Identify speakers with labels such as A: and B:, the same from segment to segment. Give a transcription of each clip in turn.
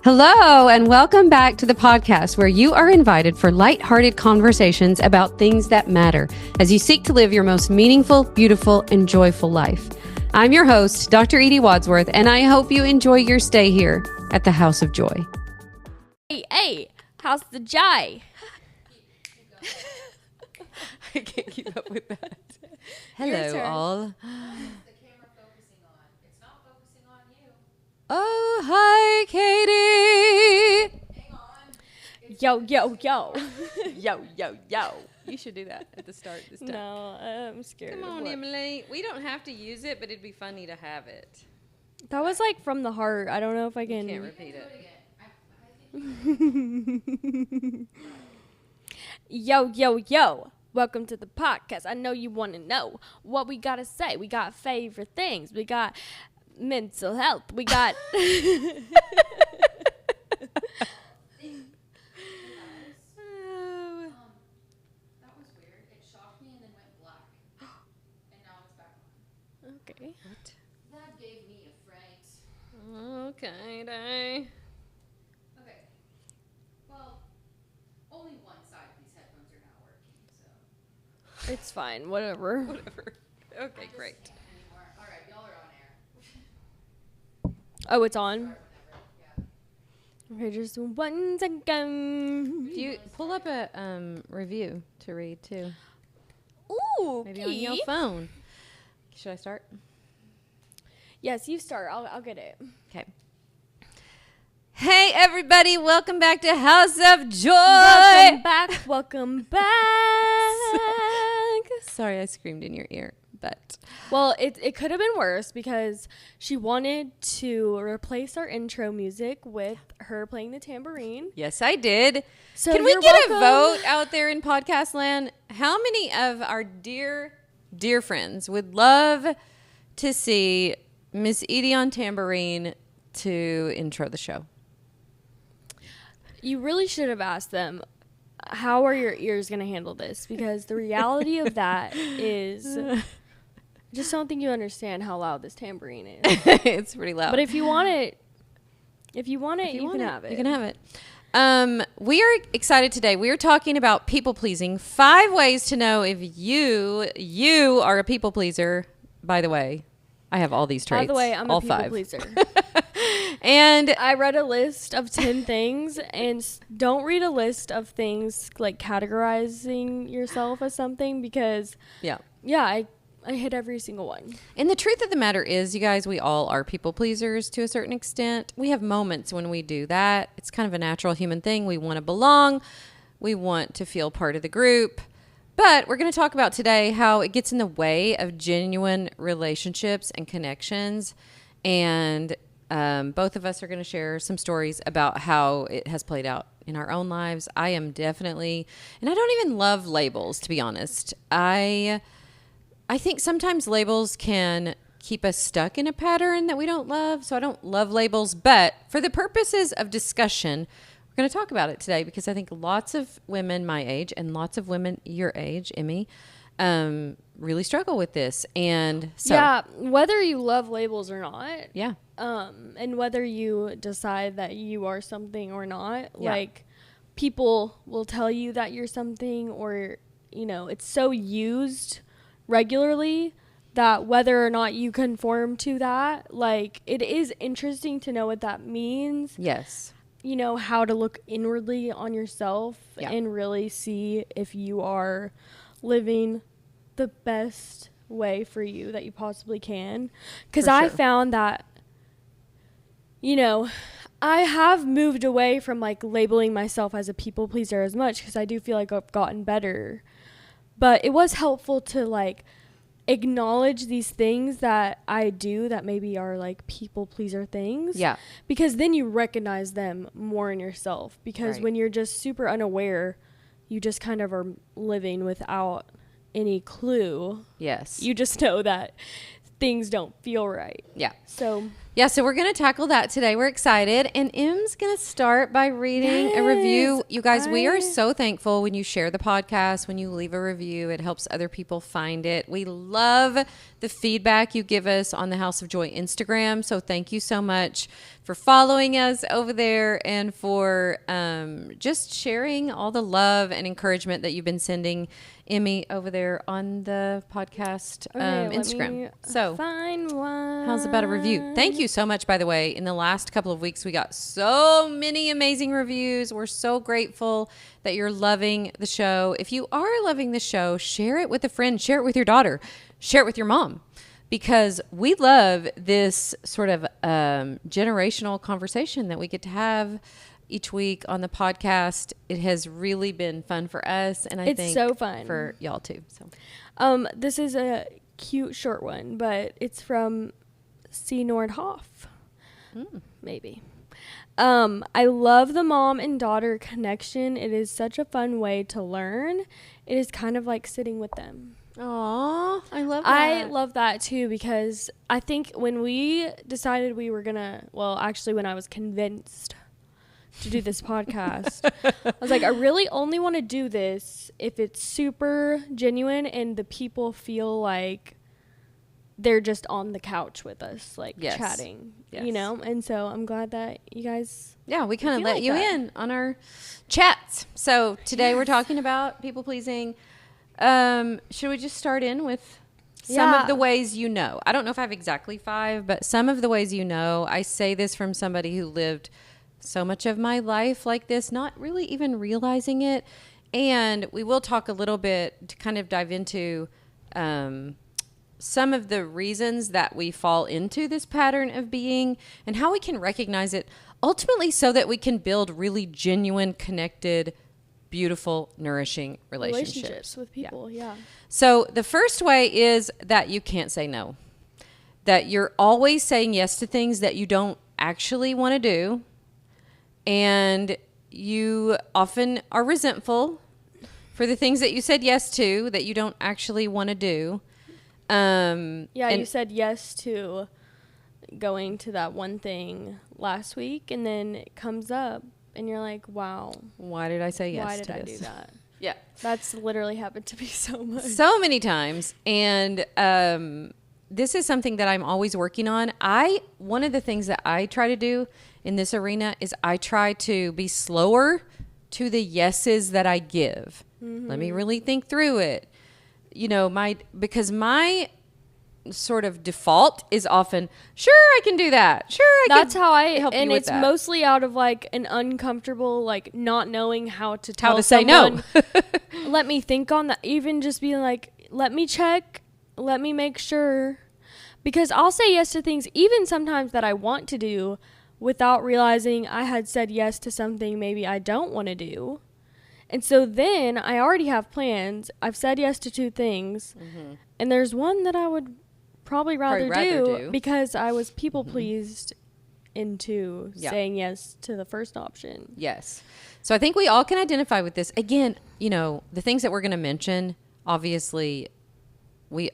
A: Hello, and welcome back to the podcast where you are invited for lighthearted conversations about things that matter as you seek to live your most meaningful, beautiful, and joyful life. I'm your host, Dr. Edie Wadsworth, and I hope you enjoy your stay here at the House of Joy.
B: Hey, how's the joy?
A: I can't keep up with that.
B: Your
A: Hello,
B: turn.
A: all.
C: What is the camera focusing on? It's not focusing on you.
A: Oh, hi, Katie.
C: Hang on.
B: Yo.
A: Yo. You should do that at the start this time.
B: No, I'm scared.
A: Come
B: of
A: on,
B: what-
A: Emily. We don't have to use it, but it'd be funny to have it.
B: That was like from the heart. I don't know if I can.
A: Can't repeat
C: Do
A: it.
C: it again.
B: Yo. Welcome to the podcast. I know you want to know what we got to say. We got favorite things. We got mental health. We got.
C: That was weird. It shocked me and then went black. And now it's back on.
B: Okay.
C: That gave me a fright.
A: Okay, day.
C: Okay. Well, only one side of these headphones are not working, so.
B: It's fine. Whatever.
A: Whatever. Okay, great.
C: Can't anymore. All right, y'all are on air.
B: Oh, it's on.
C: Start whenever. Yeah.
B: Okay, just 1 second.
A: If you pull up a review to read too,
B: Ooh,
A: maybe on your phone. Should I start?
B: Yes, you start. I'll get it.
A: Okay. Hey everybody, welcome back to House of Joy.
B: Welcome back.
A: Sorry, I screamed in your ear, but
B: Well, it could have been worse because she wanted to replace our intro music with her playing the tambourine.
A: yes, I did.
B: So
A: Can we
B: you're
A: get
B: welcome.
A: a vote out there in podcast land? How many of our dear friends would love to see Miss Edie on tambourine to intro the show?
B: You really should have asked them, how are your ears going to handle this? Because the reality of that is, I just don't think you understand how loud this tambourine is.
A: It's pretty loud.
B: But if you want it, you can have it.
A: You can have it. We are excited today. We are talking about people pleasing. 5 ways to know if you are a people pleaser. By the way, I have all these traits.
B: By the way, I'm
A: all
B: a people
A: 5.
B: pleaser.
A: And
B: I read a list of 10 things, and don't read a list of things like categorizing yourself as something because,
A: yeah.
B: I hit every single one.
A: And the truth of the matter is, you guys, we all are people pleasers to a certain extent. We have moments when we do that. It's kind of a natural human thing. We want to belong. We want to feel part of the group. But we're going to talk about today how it gets in the way of genuine relationships and connections. And both of us are going to share some stories about how it has played out in our own lives. I am definitely, and I don't even love labels, to be honest. I think sometimes labels can keep us stuck in a pattern that we don't love. So I don't love labels, but for the purposes of discussion, we're going to talk about it today because I think lots of women my age and lots of women your age, Emmy, really struggle with this. And so,
B: Yeah, whether you love labels or not,
A: yeah.
B: and whether you decide that you are something or not,
A: Yeah.
B: like people will tell you that you're something, or, it's so used regularly that whether or not you conform to that, like it is interesting to know what that means.
A: Yes.
B: How to look inwardly on yourself
A: Yeah.
B: and really see if you are living the best way for you that you possibly can. Because
A: For
B: I
A: sure.
B: found that, I have moved away from like labeling myself as a people pleaser as much because I do feel like I've gotten better. But it was helpful to like acknowledge these things that I do that maybe are like people pleaser things.
A: Yeah.
B: Because then you recognize them more in yourself. Because
A: Right.
B: when you're just super unaware, you just kind of are living without any clue.
A: Yes.
B: You just know that things don't feel right.
A: yeah.
B: So
A: Yeah, so we're going to tackle that today. We're excited. And Em's going to start by reading a review. You guys, we are so thankful when you share the podcast, when you leave a review. It helps other people find it. We love the feedback you give us on the House of Joy Instagram. So thank you so much for following us over there and for just sharing all the love and encouragement that you've been sending Emmy over there on the podcast Instagram. So
B: find one.
A: How's about a review? Thank you so much, by the way. In the last couple of weeks, we got so many amazing reviews. We're so grateful that you're loving the show. If you are loving the show, share it with a friend, share it with your daughter, share it with your mom, because we love this sort of generational conversation that we get to have each week on the podcast. It has really been fun for us, and I think
B: so fun
A: for y'all too. So,
B: this is a cute short one, but it's from C. Nordhoff. Maybe. I love the mom and daughter connection. It is such a fun way to learn. It is kind of like sitting with them.
A: Aw, I love that.
B: I love that too, because I think when we decided we were gonna, well, actually when I was convinced to do this podcast, I was like, I really only want to do this if it's super genuine and the people feel like they're just on the couch with us, like chatting, you know? And so I'm glad that you guys...
A: Yeah, we kind of let you in on our chats. So today we're talking about people pleasing. Should we just start in with some of the ways you know? I don't know if I have exactly 5, but some of the ways you know. I say this from somebody who lived so much of my life like this, not really even realizing it. And we will talk a little bit to kind of dive into some of the reasons that we fall into this pattern of being and how we can recognize it ultimately so that we can build really genuine, connected, beautiful, nourishing relationships
B: with people. Yeah.
A: So the first way is that you can't say no, that you're always saying yes to things that you don't actually want to do. And you often are resentful for the things that you said yes to that you don't actually want to do.
B: You said yes to going to that one thing last week, and then it comes up, and you're like, wow.
A: Why did I say yes
B: Why
A: to
B: did I
A: this?
B: do that?
A: Yeah.
B: That's literally happened to me so much.
A: So many times. And this is something that I'm always working on. One of the things that I try to do in this arena is I try to be slower to the yeses that I give. Mm-hmm. Let me really think through it. You know, because my sort of default is often, sure, I can do that. Sure,
B: That's how I
A: help
B: and
A: you with
B: it's
A: that.
B: Mostly out of like an uncomfortable, like not knowing how to tell
A: say no.
B: Let me think on that. Even just being like, let me check, let me make sure, because I'll say yes to things even sometimes that I want to do without realizing I had said yes to something maybe I don't want to do. And so then I already have plans. I've said yes to 2 things. Mm-hmm. And there's one that I would probably rather do because I was people pleased into saying yes to the first option.
A: Yes. So I think we all can identify with this. Again, you know, the things that we're going to mention, obviously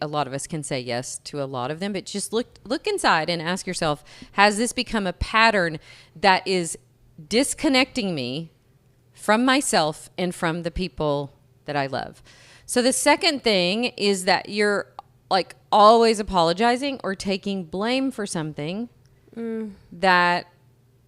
A: a lot of us can say yes to a lot of them, but just look inside and ask yourself, has this become a pattern that is disconnecting me from myself and from the people that I love? So the second thing is that you're like always apologizing or taking blame for something that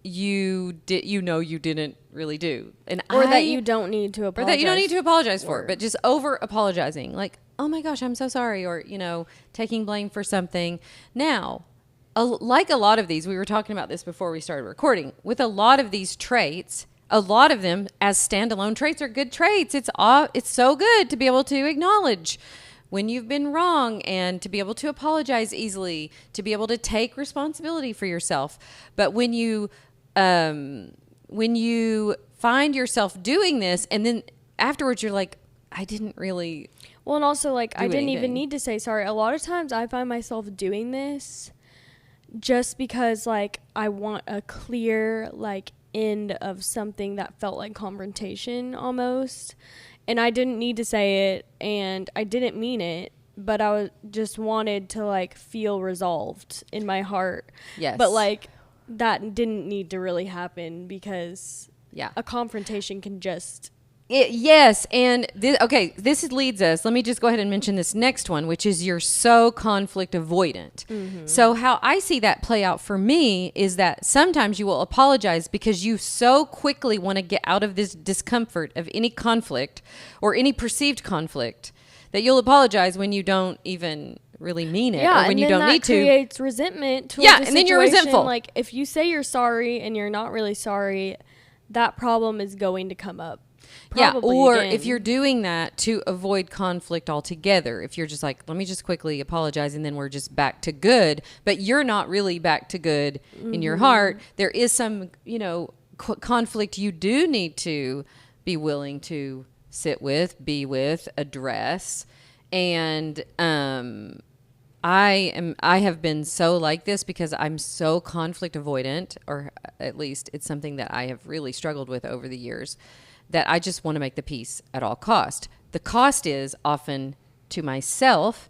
A: you didn't really do.
B: That you don't need to apologize.
A: Or that you don't need to apologize for, but just over apologizing. Like, oh my gosh, I'm so sorry. Or, you know, taking blame for something. Now, like a lot of these, we were talking about this before we started recording, with a lot of these traits, a lot of them as standalone traits are good traits. It's so good to be able to acknowledge when you've been wrong and to be able to apologize easily, to be able to take responsibility for yourself. But when you find yourself doing this and then afterwards you're like, I didn't really.
B: Well, and also like I didn't even need to say sorry. A lot of times I find myself doing this just because like I want a clear like end of something that felt like confrontation almost. And I didn't need to say it, and I didn't mean it, but I just wanted to like feel resolved in my heart.
A: Yes.
B: But like that didn't need to really happen because
A: Yeah.
B: a confrontation can just
A: Yes, and this leads us. Let me just go ahead and mention this next one, which is you're so conflict avoidant. So how I see that play out for me is that sometimes you will apologize because you so quickly want to get out of this discomfort of any conflict or any perceived conflict that you'll apologize when you don't even really mean it, or when you don't need to.
B: Yeah, and then that creates resentment towards
A: Yeah,
B: the
A: and then you're
B: situation.
A: resentful.
B: Like, if you say you're sorry and you're not really sorry, that problem is going to come up. Probably
A: or
B: again.
A: if you're doing that to avoid conflict altogether, if you're just like, let me just quickly apologize and then we're just back to good, but you're not really back to good in your heart, there is some, conflict you do need to be willing to sit with, be with, address. And I have been so like this because I'm so conflict avoidant, or at least it's something that I have really struggled with over the years, that I just want to make the peace at all cost. The cost is often to myself,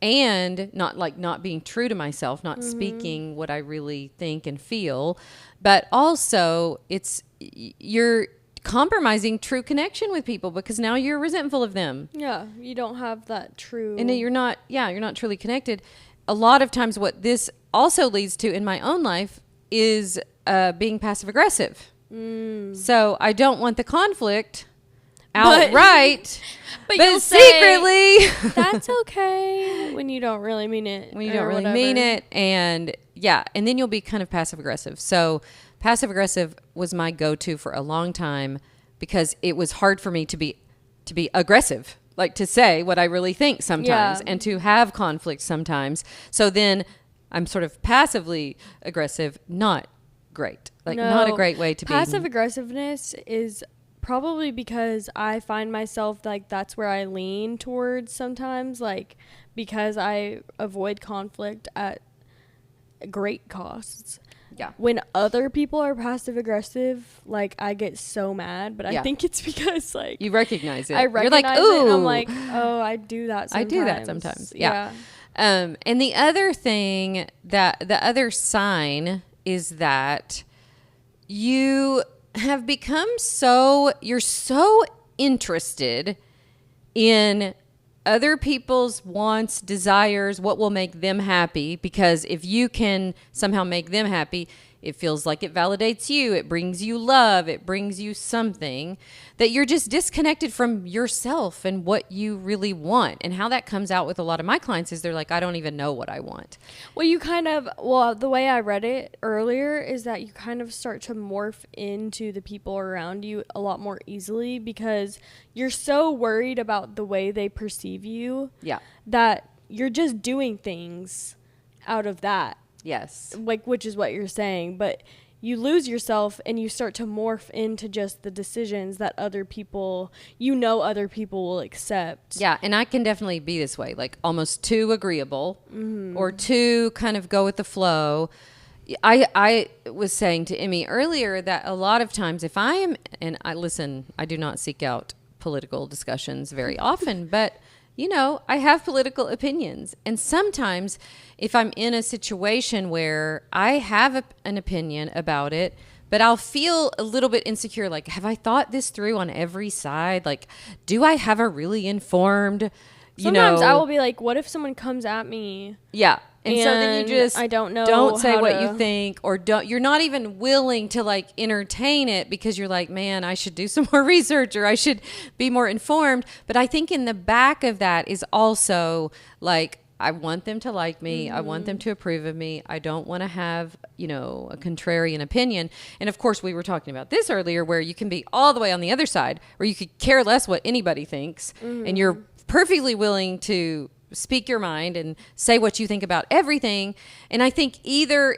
A: and not being true to myself, not speaking what I really think and feel, but also you're compromising true connection with people because now you're resentful of them.
B: Yeah, you don't have that true.
A: And then you're not truly connected. A lot of times what this also leads to in my own life is being passive aggressive. So I don't want the conflict outright, but
B: you'll
A: secretly
B: say, that's okay when you don't really mean it.
A: when you don't really mean it. And and then you'll be kind of passive aggressive. So passive aggressive was my go-to for a long time because it was hard for me to be aggressive, like to say what I really think sometimes and to have conflict sometimes. So then I'm sort of passively aggressive, not great. Not a great way to be.
B: Passive aggressiveness is probably because I find myself like that's where I lean towards sometimes, like because I avoid conflict at great costs.
A: Yeah.
B: When other people are passive aggressive, like I get so mad, but I think it's because like
A: you recognize it.
B: I recognize
A: You're like,
B: it and I'm
A: ooh.
B: like, oh, I do that sometimes.
A: I do that sometimes. Yeah. And the other thing the other sign is that you have become you're so interested in other people's wants, desires, what will make them happy, because if you can somehow make them happy, it feels like it validates you, it brings you love, it brings you something, that you're just disconnected from yourself and what you really want. And how that comes out with a lot of my clients is they're like, I don't even know what I want.
B: Well, the way I read it earlier is that you kind of start to morph into the people around you a lot more easily because you're so worried about the way they perceive you that you're just doing things out of that.
A: Yes.
B: Like, which is what you're saying, but you lose yourself and you start to morph into just the decisions that other people will accept.
A: Yeah, and I can definitely be this way, like almost too agreeable or too kind of go with the flow. I was saying to Emmy earlier that a lot of times if I do not seek out political discussions very often, but I have political opinions. And sometimes if I'm in a situation where I have an opinion about it, but I'll feel a little bit insecure, like, have I thought this through on every side? Like, do I have a really informed,
B: Sometimes I will be like, what if someone comes at me?
A: Yeah. And so then you just
B: I don't know.
A: Don't say what you think, or you're not even willing to like entertain it because you're like, man, I should do some more research or I should be more informed. But I think in the back of that is also like, I want them to like me. I want them to approve of me. I don't want to have, a contrarian opinion. And of course, we were talking about this earlier where you can be all the way on the other side where you could care less what anybody thinks and you're perfectly willing to speak your mind and say what you think about everything. And I think either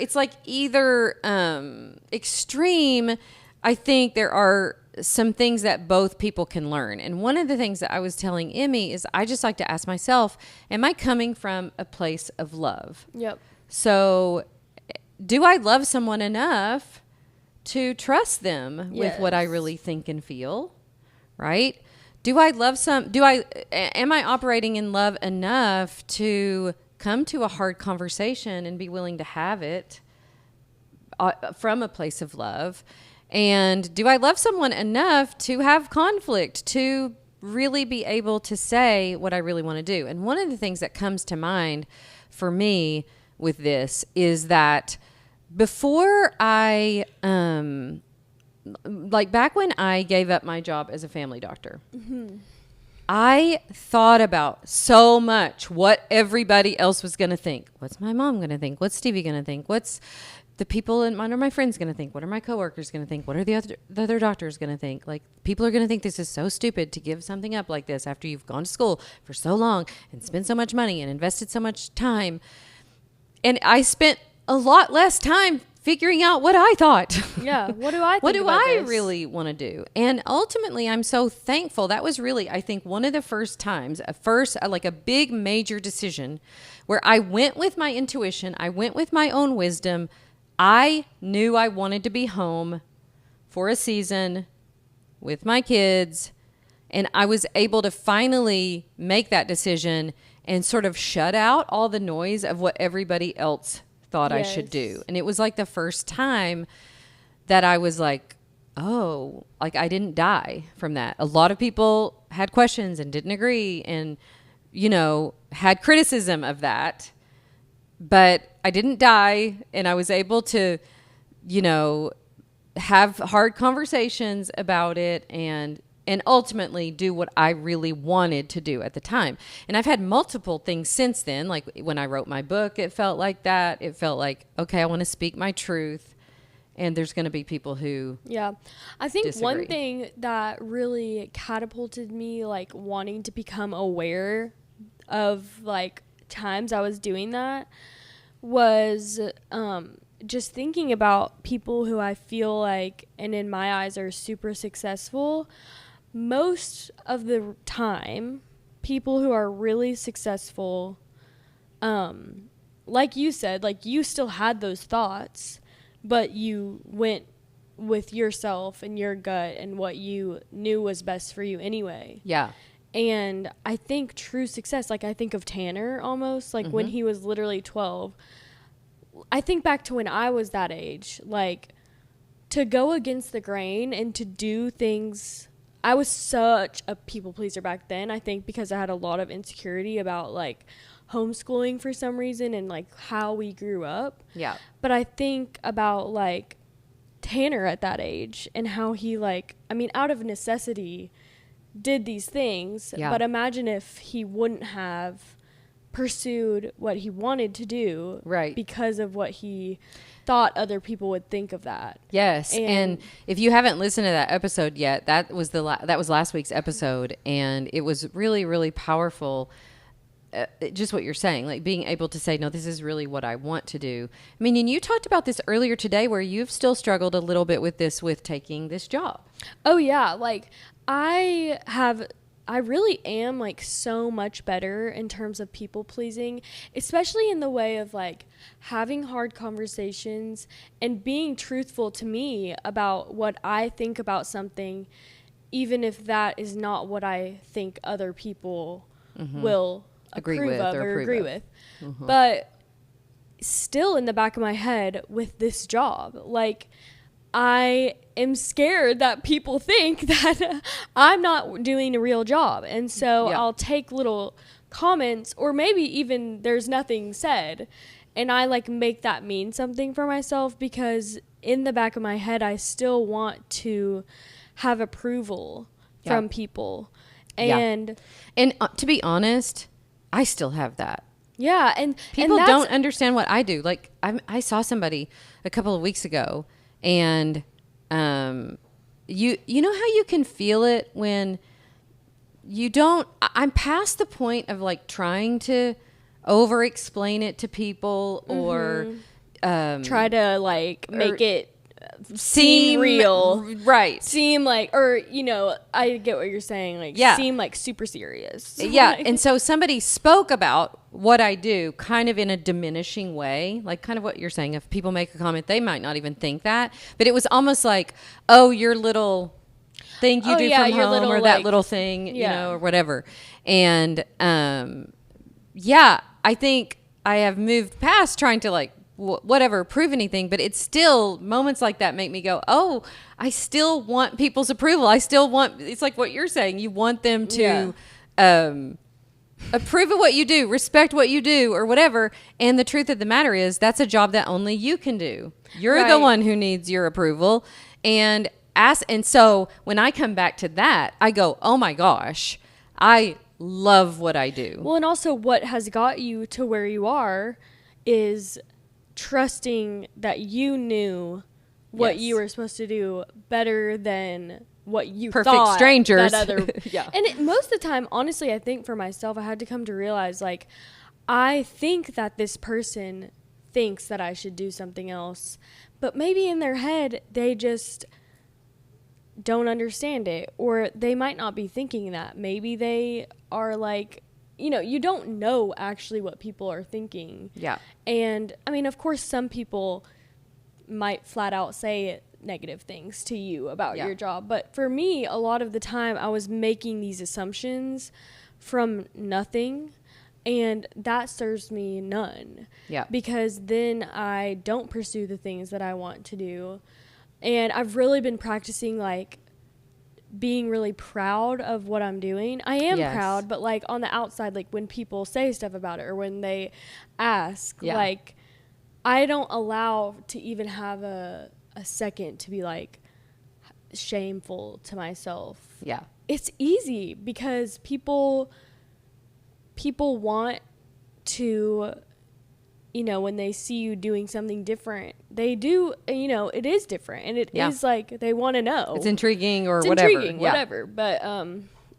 A: extreme. I think there are some things that both people can learn. And one of the things that I was telling Emmy is I just like to ask myself, am I coming from a place of love?
B: Yep.
A: So do I love someone enough to trust them with what I really think and feel? Right? am I operating in love enough to come to a hard conversation and be willing to have it from a place of love? And do I love someone enough to have conflict, to really be able to say what I really want to do? And one of the things that comes to mind for me with this is that before I, like back when I gave up my job as a family doctor, I thought about so much what everybody else was going to think. What's my mom going to think? What's Stevie going to think? What's the people in mine or my friends going to think? What are my coworkers going to think? What are the other doctors going to think? Like, people are going to think this is so stupid to give something up like this after you've gone to school for so long and spent so much money and invested so much time. And I spent a lot less time figuring out what I thought.
B: Yeah. What do I think
A: What do
B: about
A: I
B: this?
A: really want to do? And ultimately, I'm so thankful. That was really, I think, one of the first times, like a big major decision where I went with my intuition. I went with my own wisdom. I knew I wanted to be home for a season with my kids. And I was able to finally make that decision and sort of shut out all the noise of what everybody else thought I should do. And it was like the first time that I was like, oh, like I didn't die from that. A lot of people had questions and didn't agree and, you know, had criticism of that. But I didn't die, and I was able to, you know, have hard conversations about it and ultimately do what I really wanted to do at the time. And I've had multiple things since then. Like when I wrote my book, it felt like that. It felt like, okay, I want to speak my truth. And there's going to be people who
B: I think
A: disagree.
B: One thing that really catapulted me, like wanting to become aware of like times I was doing that, was just thinking about people who I feel like, and in my eyes, are super successful. Most of the time, people who are really successful, like you said, like you still had those thoughts, but you went with yourself and your gut and what you knew was best for you anyway.
A: Yeah.
B: And I think true success, like I think of Tanner almost, like when he was literally 12. I think back to when I was that age, like to go against the grain and to do things. I was such a people pleaser back then, I think, because I had a lot of insecurity about like homeschooling for some reason and like how we grew up.
A: Yeah.
B: But I think about like Tanner at that age and how he like, I mean, out of necessity did these things.
A: Yeah.
B: But imagine if he wouldn't have pursued what he wanted to do,
A: right,
B: because of what he thought other people would think of that.
A: Yes. And if you haven't listened to that episode yet, that was that was last week's episode, and it was really, really powerful. Just what you're saying, like being able to say, no, this is really what I want to do. I mean, and you talked about this earlier today where you've still struggled a little bit with this, with taking this job.
B: Oh yeah. Like I really am like so much better in terms of people pleasing, especially in the way of like having hard conversations and being truthful to me about what I think about something, even if that is not what I think other people will
A: agree
B: approve
A: with
B: of
A: or
B: or agree
A: approve
B: with. But still in the back of my head with this job, like I am scared that people think that I'm not doing a real job. And so I'll take little comments, or maybe even there's nothing said, and I like make that mean something for myself, because in the back of my head, I still want to have approval from people. And
A: to be honest, I still have that.
B: Yeah. And
A: people
B: and
A: don't understand what I do. Like I saw somebody a couple of weeks ago, and you know how you can feel it when you don't. I'm past the point of like trying to over explain it to people or
B: try to like make it
A: seem
B: real,
A: right?
B: Seem like, or you know, I get what you're saying. Like, seem like super serious.
A: Yeah, and so somebody spoke about what I do, kind of in a diminishing way, like kind of what you're saying. If people make a comment, they might not even think that, but it was almost like, "Oh, your little thing you
B: Oh,
A: do
B: yeah,
A: from
B: your
A: home
B: little,
A: or that
B: like-
A: little thing, you
B: Yeah.
A: know, or whatever. And yeah, I think I have moved past trying to like whatever prove anything, but it's still moments like that make me go, oh, I still want people's approval. I still want, it's like what you're saying, you want them to approve of what you do, respect what you do, or whatever. And the truth of the matter is that's a job that only you can do. You're the
B: Right.
A: one who needs your approval. And so when I come back to that, I go, oh my gosh, I love what I do.
B: Well, and also what has got you to where you are is trusting that you knew what
A: Yes.
B: you were supposed to do better than what you
A: Perfect
B: thought
A: strangers.
B: that other
A: Yeah.
B: And most of the time, honestly, I think for myself, I had to come to realize, like, I think that this person thinks that I should do something else, but maybe in their head they just don't understand it, or they might not be thinking that. Maybe they are like, you know, you don't know actually what people are thinking.
A: Yeah.
B: And I mean, of course, some people might flat out say negative things to you about
A: Yeah.
B: your job. But for me, a lot of the time, I was making these assumptions from nothing. And that serves me none.
A: Yeah.
B: Because then I don't pursue the things that I want to do. And I've really been practicing, like, being really proud of what I'm doing. I am
A: Yes.
B: proud, but like on the outside, like when people say stuff about it or when they ask,
A: Yeah.
B: like I don't allow to even have a second to be like shameful to myself.
A: Yeah.
B: It's easy because people want to, you know, when they see you doing something different, they do, you know, it is different. And it
A: Yeah.
B: is like, they want to know.
A: It's intriguing or
B: It's
A: whatever.
B: intriguing,
A: Yeah.
B: whatever. But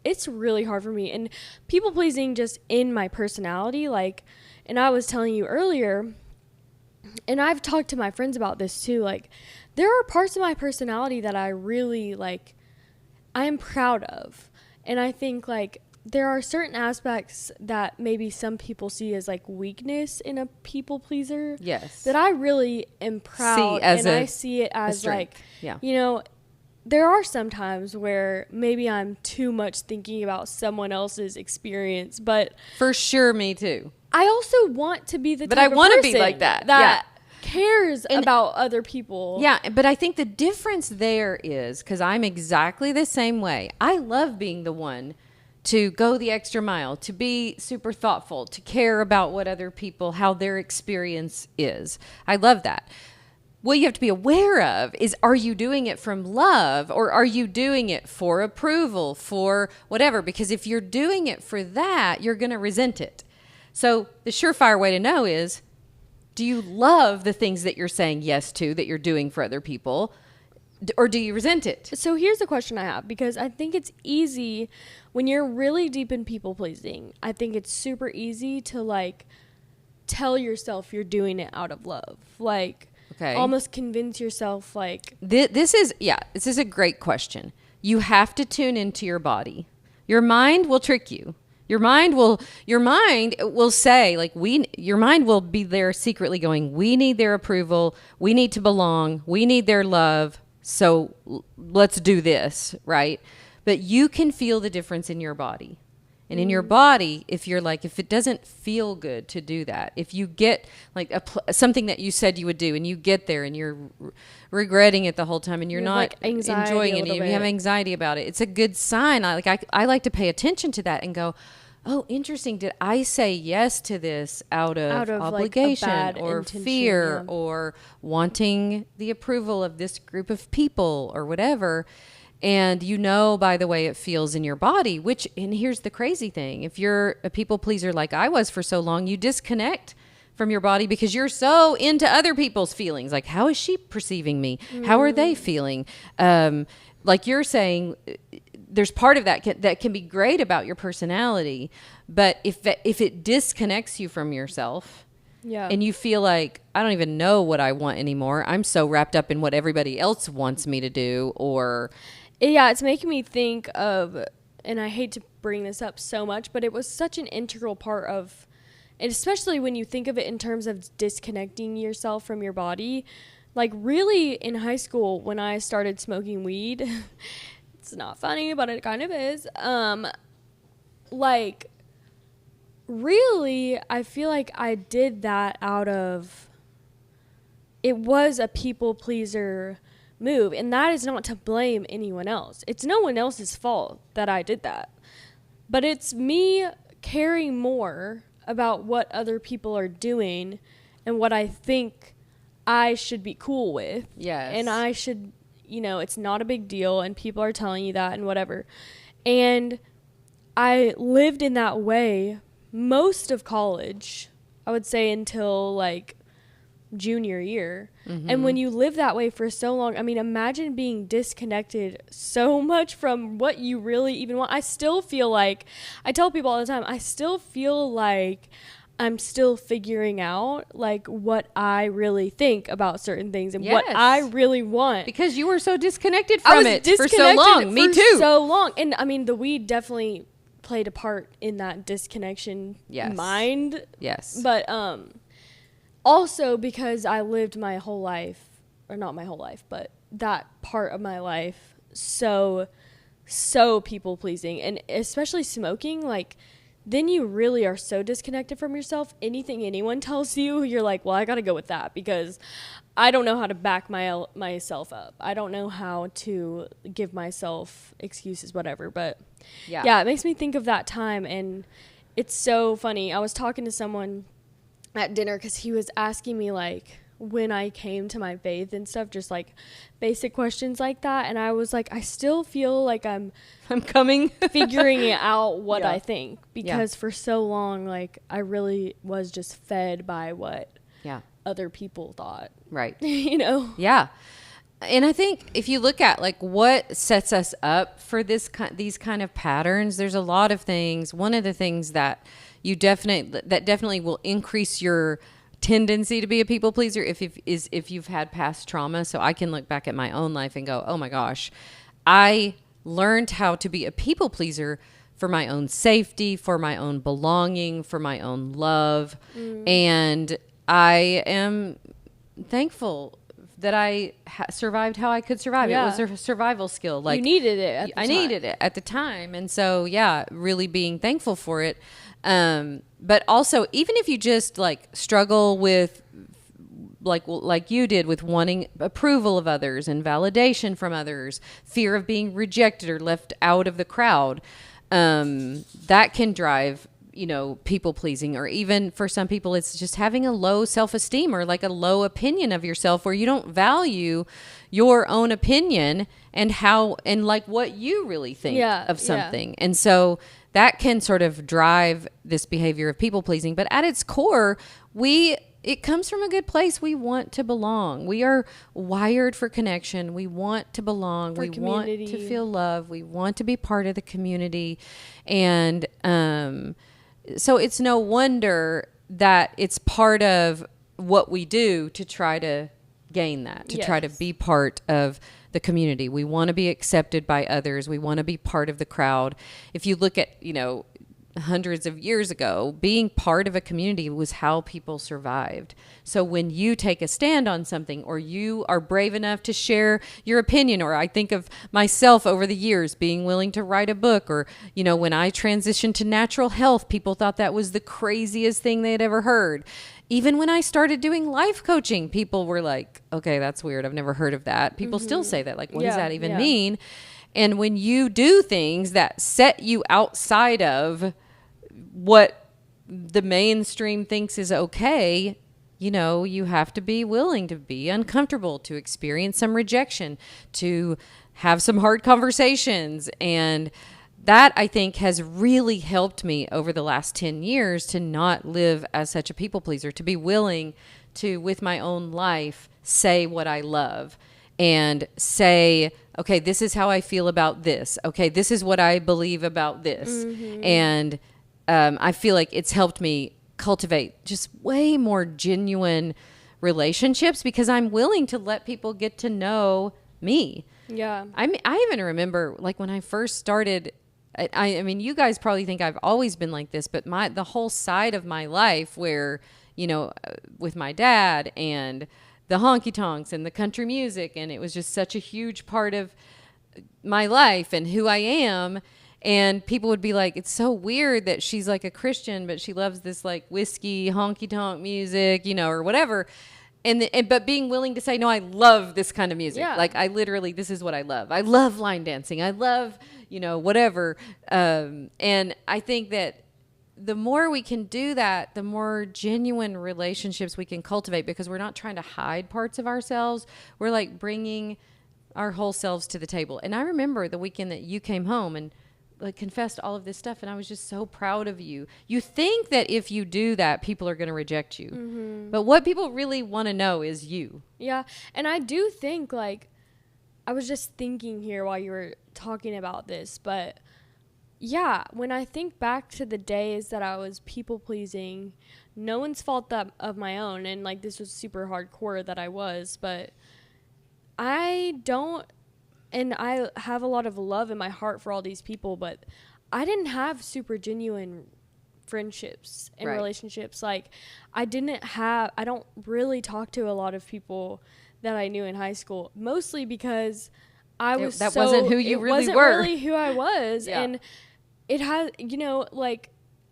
B: it's really hard for me. And people pleasing just in my personality, like, and I was telling you earlier, and I've talked to my friends about this too, like, there are parts of my personality that I really, like, I'm proud of. And I think, like, there are certain aspects that maybe some people see as like weakness in a people pleaser.
A: Yes.
B: That I really am proud
A: as
B: and
A: a-
B: I see it as like,
A: strength. Yeah.
B: you know, there are some times where maybe I'm too much thinking about someone else's experience, but
A: For sure, me too.
B: I also want to be the
A: But
B: type
A: I
B: of
A: wanna be
B: person
A: like that.
B: that cares
A: And-
B: about other people.
A: Yeah, but I think the difference there is because I'm exactly the same way. I love being the one to go the extra mile, to be super thoughtful, to care about what other people, how their experience is. I love that. What you have to be aware of is, are you doing it from love or are you doing it for approval, for whatever? Because if you're doing it for that, you're going to resent it. So the surefire way to know is, do you love the things that you're saying yes to, that you're doing for other people, or do you resent it?
B: So here's the question I have, because I think it's easy when you're really deep in people pleasing. I think it's super easy to like tell yourself you're doing it out of love. Like,
A: Okay.
B: almost convince yourself like,
A: This is a great question. You have to tune into your body. Your mind will trick you. Your mind will say, like, your mind will be there secretly going, we need their approval, we need to belong, we need their love, so let's do this, right? But you can feel the difference in your body. And in your body, if it doesn't feel good to do that, if you get like something that you said you would do and you get there and you're regretting it the whole time and you're
B: You have,
A: not
B: like, anxiety
A: enjoying
B: a
A: it,
B: little
A: you have
B: bit.
A: anxiety about it, it's a good sign. I like to pay attention to that and go, oh, interesting. Did I say yes to this out of
B: like, a
A: obligation
B: bad
A: or
B: intention,
A: fear
B: yeah.
A: or wanting the approval of this group of people or whatever? And you know by the way it feels in your body, and here's the crazy thing. If you're a people pleaser like I was for so long, you disconnect from your body because you're so into other people's feelings. Like, how is she perceiving me? How are they feeling? Like you're saying, there's part of that that can be great about your personality, but if it disconnects you from yourself,
B: yeah.
A: and you feel like, I don't even know what I want anymore, I'm so wrapped up in what everybody else wants me to do, or
B: Yeah, it's making me think of, and I hate to bring this up so much, but it was such an integral part of, and especially when you think of it in terms of disconnecting yourself from your body, like really in high school when I started smoking weed, It's not funny, but it kind of is. Like, really, I feel like I did that out of, it was a people pleaser move, and that is not to blame anyone else. It's no one else's fault that I did that, but it's me caring more about what other people are doing and what I think I should be cool with.
A: Yes.
B: And I should, you know, it's not a big deal, and people are telling you that and whatever. And I lived in that way most of college, I would say, until like junior year.
A: Mm-hmm.
B: And when you live that way for so long, I mean, imagine being disconnected so much from what you really even want. I still feel like, I tell people all the time, I still feel like I'm still figuring out like what I really think about certain things and what
A: Yes.
B: I really want.
A: Because you were so disconnected
B: I
A: from
B: was
A: it for so
B: disconnected
A: long. Me
B: for
A: too.
B: so long. And I mean, the weed definitely played a part in that disconnection
A: Yes.
B: mind.
A: Yes.
B: But also because I lived my whole life, or not my whole life, but that part of my life so people pleasing, and especially smoking, like, then you really are so disconnected from yourself. Anything anyone tells you, you're like, well, I got to go with that because I don't know how to back myself up. I don't know how to give myself excuses, whatever. But yeah, it makes me think of that time, and it's so funny. I was talking to someone at dinner because he was asking me like when I came to my faith and stuff, just like basic questions like that, and I was like, I still feel like I'm
A: coming
B: figuring out what
A: Yeah.
B: I think, because for so long, like, I really was just fed by what other people thought.
A: Right.
B: You know?
A: Yeah. And I think if you look at like what sets us up for these kind of patterns, there's a lot of things. One of the things that definitely will increase your tendency to be a people pleaser if you've had past trauma. So I can look back at my own life and go, oh my gosh, I learned how to be a people pleaser for my own safety, for my own belonging, for my own love. And I am thankful that I survived how I could survive.
B: Yeah.
A: It was a survival skill. Like,
B: you needed it at the time.
A: needed it at the time. And so, yeah, really being thankful for it. But also, even if you just like struggle with like you did with wanting approval of others and validation from others, fear of being rejected or left out of the crowd, that can drive, people pleasing. Or even for some people, it's just having a low self-esteem or like a low opinion of yourself where you don't value your own opinion and like what you really think of something. And so that can sort of drive this behavior of people pleasing. But at its core, it comes from a good place. We want to belong. We are wired for connection. We want to belong. We want to feel love. We want to be part of the community. And so it's no wonder that it's part of what we do to try to gain that, to try to be part of the community. We want to be accepted by others. We want to be part of the crowd. If you look at, hundreds of years ago, being part of a community was how people survived. So when you take a stand on something, or you are brave enough to share your opinion, or I think of myself over the years being willing to write a book, or, when I transitioned to natural health, people thought that was the craziest thing they had ever heard. Even when I started doing life coaching, people were like, okay, that's weird. I've never heard of that. People still say that. Like, what does that even mean? And when you do things that set you outside of what the mainstream thinks is okay, you have to be willing to be uncomfortable, to experience some rejection, to have some hard conversations. And that, I think, has really helped me over the last 10 years to not live as such a people pleaser, to be willing to, with my own life, say what I love and say, okay, this is how I feel about this. Okay, this is what I believe about this. And I feel like it's helped me cultivate just way more genuine relationships because I'm willing to let people get to know me.
B: Yeah.
A: I even remember like when I first started, I mean, you guys probably think I've always been like this, but the whole side of my life where, with my dad and the honky tonks and the country music, and it was just such a huge part of my life and who I am. And people would be like, it's so weird that she's like a Christian, but she loves this like whiskey, honky tonk music, you know, or whatever. But being willing to say, no, I love this kind of music.
B: Yeah.
A: Like I literally, this is what I love. I love line dancing. I love, you know, whatever. And I think that the more we can do that, the more genuine relationships we can cultivate, because we're not trying to hide parts of ourselves. We're like bringing our whole selves to the table. And I remember the weekend that you came home and like confessed all of this stuff, and I was just so proud of you. You think that if you do that, people are going to reject you. Mm-hmm. But what people really want to know is you.
B: Yeah. And I do think, like, I was just thinking here while you were talking about this, but yeah, when I think back to the days that I was people pleasing, no one's fault that of my own, and like this was super hardcore that I was, but I don't. And I have a lot of love in my heart for all these people, but I didn't have super genuine friendships and relationships. Like, I don't really talk to a lot of people that I knew in high school, mostly because
A: that wasn't who you really were.
B: It wasn't really who I was.
A: Yeah.
B: And it has, you know, like,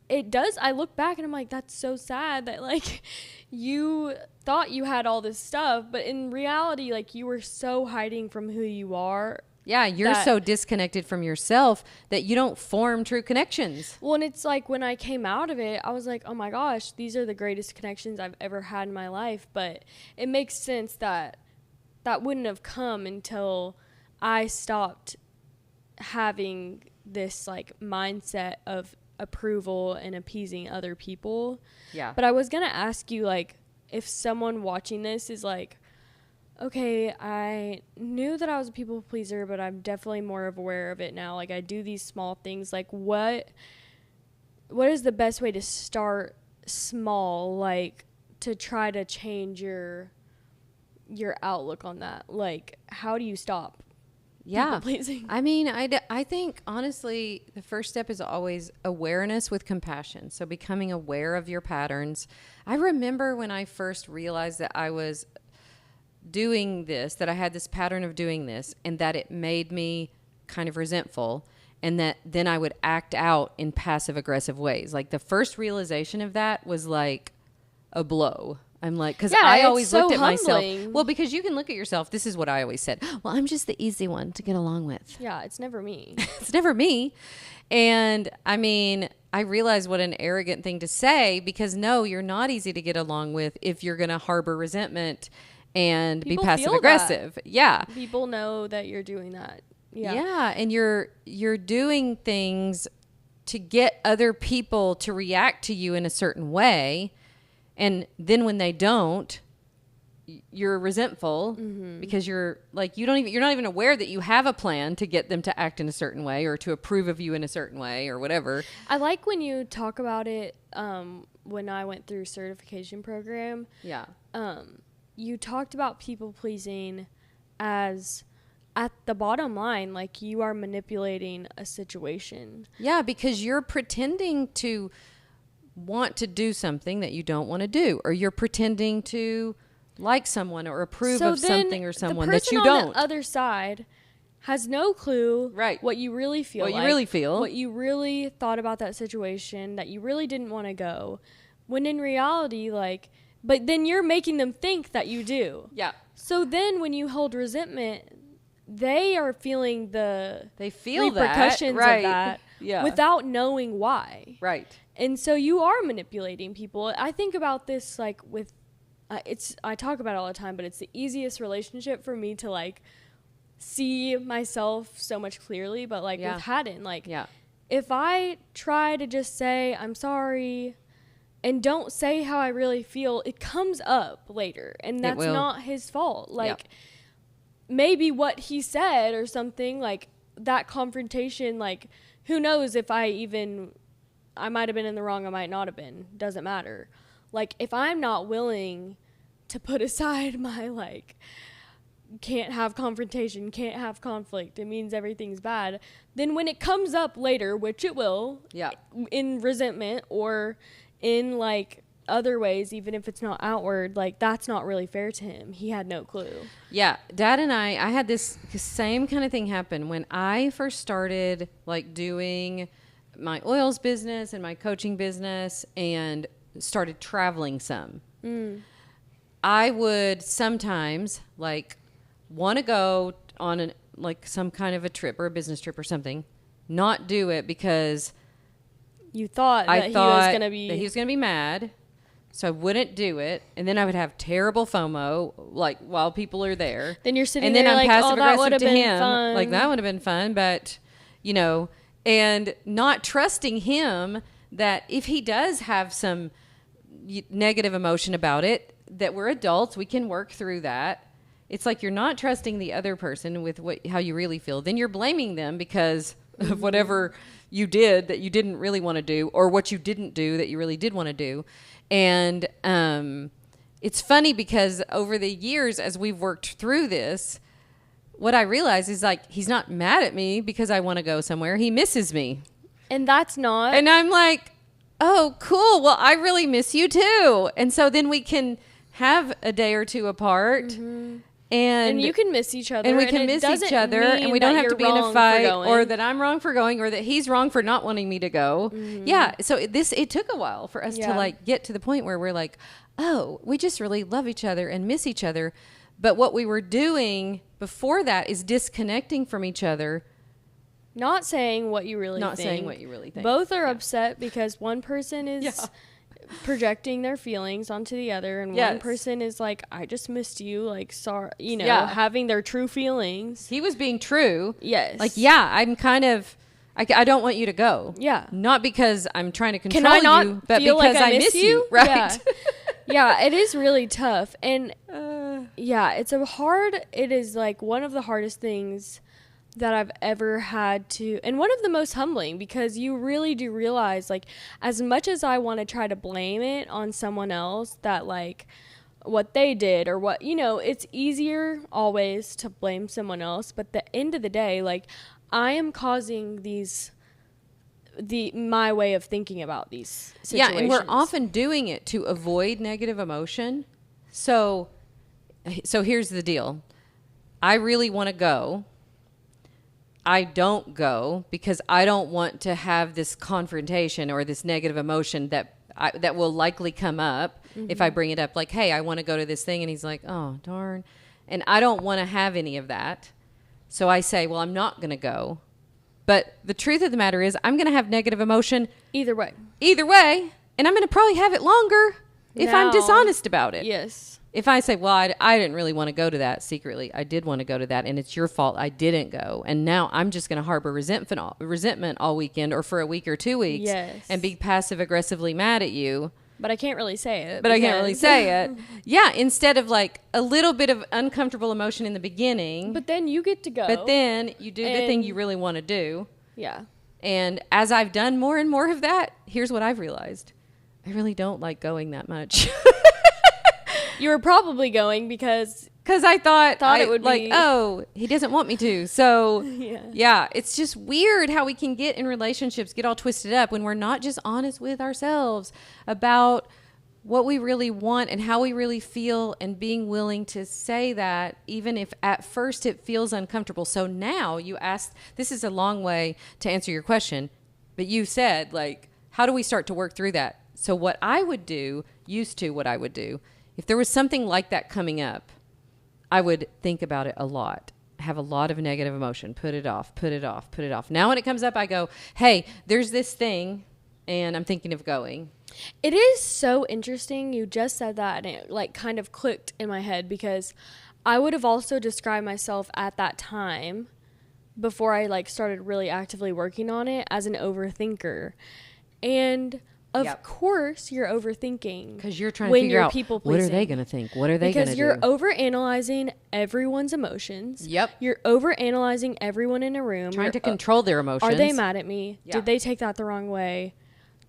B: it does. I look back and I'm like, that's so sad that, like, you thought you had all this stuff, but in reality, like, you were so hiding from who you are.
A: Yeah, you're so disconnected from yourself that you don't form true connections.
B: Well, and it's like when I came out of it, I was like, oh my gosh, these are the greatest connections I've ever had in my life. But it makes sense that that wouldn't have come until I stopped having this, like, mindset of approval and appeasing other people.
A: Yeah.
B: But I was going to ask you, like, if someone watching this is like, okay, I knew that I was a people pleaser, but I'm definitely more aware of it now. Like, I do these small things. Like, what is the best way to start small, like, to try to change your outlook on that? Like, how do you stop people pleasing?
A: I mean, I think, honestly, the first step is always awareness with compassion. So becoming aware of your patterns. I remember when I first realized that I was doing this, that I had this pattern of doing this, and that it made me kind of resentful, and that then I would act out in passive aggressive ways. Like, the first realization of that was like a blow. I'm like, because I always looked at myself. Well, because you can look at yourself. This is what I always said. Well, I'm just the easy one to get along with.
B: Yeah, it's never me.
A: It's never me. And I mean, I realize what an arrogant thing to say, because no, you're not easy to get along with if you're going to harbor resentment and
B: People
A: be passive
B: feel
A: aggressive.
B: that.
A: Yeah.
B: People know that you're doing that. Yeah.
A: Yeah. And you're doing things to get other people to react to you in a certain way. And then when they don't, you're resentful because you're like, you're not even aware that you have a plan to get them to act in a certain way or to approve of you in a certain way or whatever.
B: I like when you talk about it, when I went through certification program.
A: Yeah.
B: You talked about people pleasing as at the bottom line, like, you are manipulating a situation.
A: Yeah, because you're pretending to want to do something that you don't want to do, or you're pretending to like someone or approve of something or someone that you don't.
B: The person on the other side has no clue what you really feel
A: what you
B: really thought about that situation, that you really didn't want to go, when in reality, like, but then you're making them think that you do.
A: Yeah.
B: So then when you hold resentment, they are feeling the
A: of
B: repercussions
A: that
B: without knowing why.
A: Right.
B: And so you are manipulating people. I think about this, like, with, I talk about it all the time, but it's the easiest relationship for me to, like, see myself so much clearly. But, like, with Haddon, like, if I try to just say, I'm sorry, and don't say how I really feel, it comes up later. And that's not his fault. Like, maybe what he said or something, like, that confrontation, like, who knows if I might have been in the wrong, I might not have been. Doesn't matter. Like, if I'm not willing to put aside my, like, can't have confrontation, can't have conflict, it means everything's bad, then when it comes up later, which it will, in resentment or in, like, other ways, even if it's not outward, like that's not really fair to him. He had no clue.
A: Yeah, Dad and I had this same kind of thing happen when I first started like doing my oils business and my coaching business and started traveling some. I would sometimes like want to go on like some kind of a trip or a business trip or something, not do it because
B: you thought that he was going to be
A: mad. So I wouldn't do it, and then I would have terrible FOMO, like while people are there.
B: Then you're sitting
A: and then
B: there
A: I'm
B: like,
A: passive
B: oh, that would
A: aggressive
B: have
A: to
B: been
A: him,
B: fun.
A: like that would have been fun, but you know, and not trusting him that if he does have some negative emotion about it, that we're adults, we can work through that. It's like you're not trusting the other person with how you really feel. Then you're blaming them because of whatever you did that you didn't really want to do, or what you didn't do that you really did want to do. And it's funny because over the years, as we've worked through this, what I realize is like, he's not mad at me because I want to go somewhere. He misses me.
B: And that's not.
A: And I'm like, oh, cool. Well, I really miss you too. And so then we can have a day or two apart. And
B: you can miss each other.
A: And we can miss each other. And we don't have to be in a fight, or that I'm wrong for going, or that he's wrong for not wanting me to go. Yeah. So it took a while for us to like get to the point where we're like, oh, we just really love each other and miss each other. But what we were doing before that is disconnecting from each other.
B: Not saying what you really think.
A: Not saying what you really think.
B: Both are upset because one person is projecting their feelings onto the other, and one person is like, I just missed you, like, sorry, you know, having their true feelings.
A: He was being true.
B: Yes.
A: Like, I'm kind of, I don't want you to go.
B: Yeah.
A: Not because I'm trying to control
B: Can I not
A: you, but
B: feel
A: because
B: like I
A: miss you. Right.
B: Yeah. Yeah, it is really tough. And it is like one of the hardest things that I've ever had to, and one of the most humbling, because you really do realize, like, as much as I want to try to blame it on someone else, that like what they did or what, you know, it's easier always to blame someone else, but at the end of the day, like, I am causing my way of thinking about these situations.
A: Yeah, and we're often doing it to avoid negative emotion. So here's the deal. I really want to go. I don't go because I don't want to have this confrontation or this negative emotion that will likely come up if I bring it up. Like, hey, I want to go to this thing. And he's like, oh, darn. And I don't want to have any of that. So I say, well, I'm not going to go. But the truth of the matter is I'm going to have negative emotion.
B: Either way.
A: And I'm going to probably have it longer if I'm dishonest about it.
B: Yes.
A: If I say, well, I didn't really want to go to that secretly. I did want to go to that, and it's your fault I didn't go. And now I'm just going to harbor resentment all weekend or for a week or 2 weeks and be passive-aggressively mad at you.
B: But I can't really say it.
A: Yeah, instead of like a little bit of uncomfortable emotion in the beginning.
B: But then you get to go.
A: But then you do the thing you really want to do.
B: Yeah.
A: And as I've done more and more of that, here's what I've realized. I really don't like going that much.
B: You were probably going because
A: I thought
B: it would
A: like,
B: be,
A: oh, he doesn't want me to. So yeah, it's just weird how we can get in relationships, get all twisted up when we're not just honest with ourselves about what we really want and how we really feel, and being willing to say that even if at first it feels uncomfortable. So now you asked, this is a long way to answer your question, but you said, like, how do we start to work through that? So what I would do, if there was something like that coming up, I would think about it a lot, have a lot of negative emotion, put it off. Now when it comes up, I go, hey, there's this thing, and I'm thinking of going.
B: It is so interesting. You just said that, and it like kind of clicked in my head, because I would have also described myself at that time, before I like started really actively working on it, as an overthinker. And of course, you're overthinking
A: because you're trying to figure out what are they going to think? What are they going to do?
B: Because you're overanalyzing everyone's emotions.
A: Yep.
B: You're overanalyzing everyone in a room.
A: Trying to control their emotions.
B: Are they mad at me?
A: Yeah.
B: Did they take that the wrong way?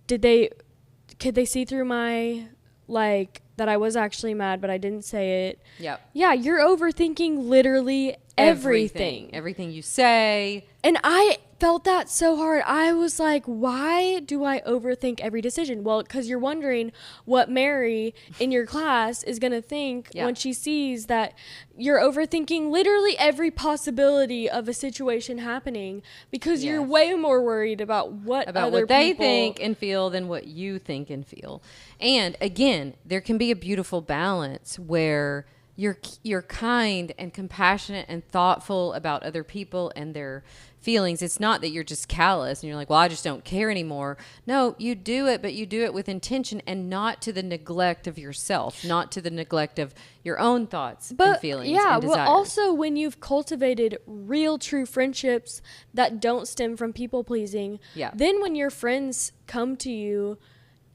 B: Could they see through my, like, that I was actually mad, but I didn't say it?
A: Yep.
B: Yeah, you're overthinking literally everything.
A: Everything you say.
B: And I felt that so hard. I was like, why do I overthink every decision? Well, because you're wondering what Mary in your class is going to think when she sees that you're overthinking literally every possibility of a situation happening, because you're way more worried about what
A: they think and feel than what you think and feel. And again, there can be a beautiful balance where you're kind and compassionate and thoughtful about other people and their feelings. It's not that you're just callous and you're like, well, I just don't care anymore. No, you do it, but you do it with intention and not to the neglect of yourself, not to the neglect of your own thoughts and feelings and desires.
B: But also when you've cultivated real, true friendships that don't stem from people pleasing, then when your friends come to you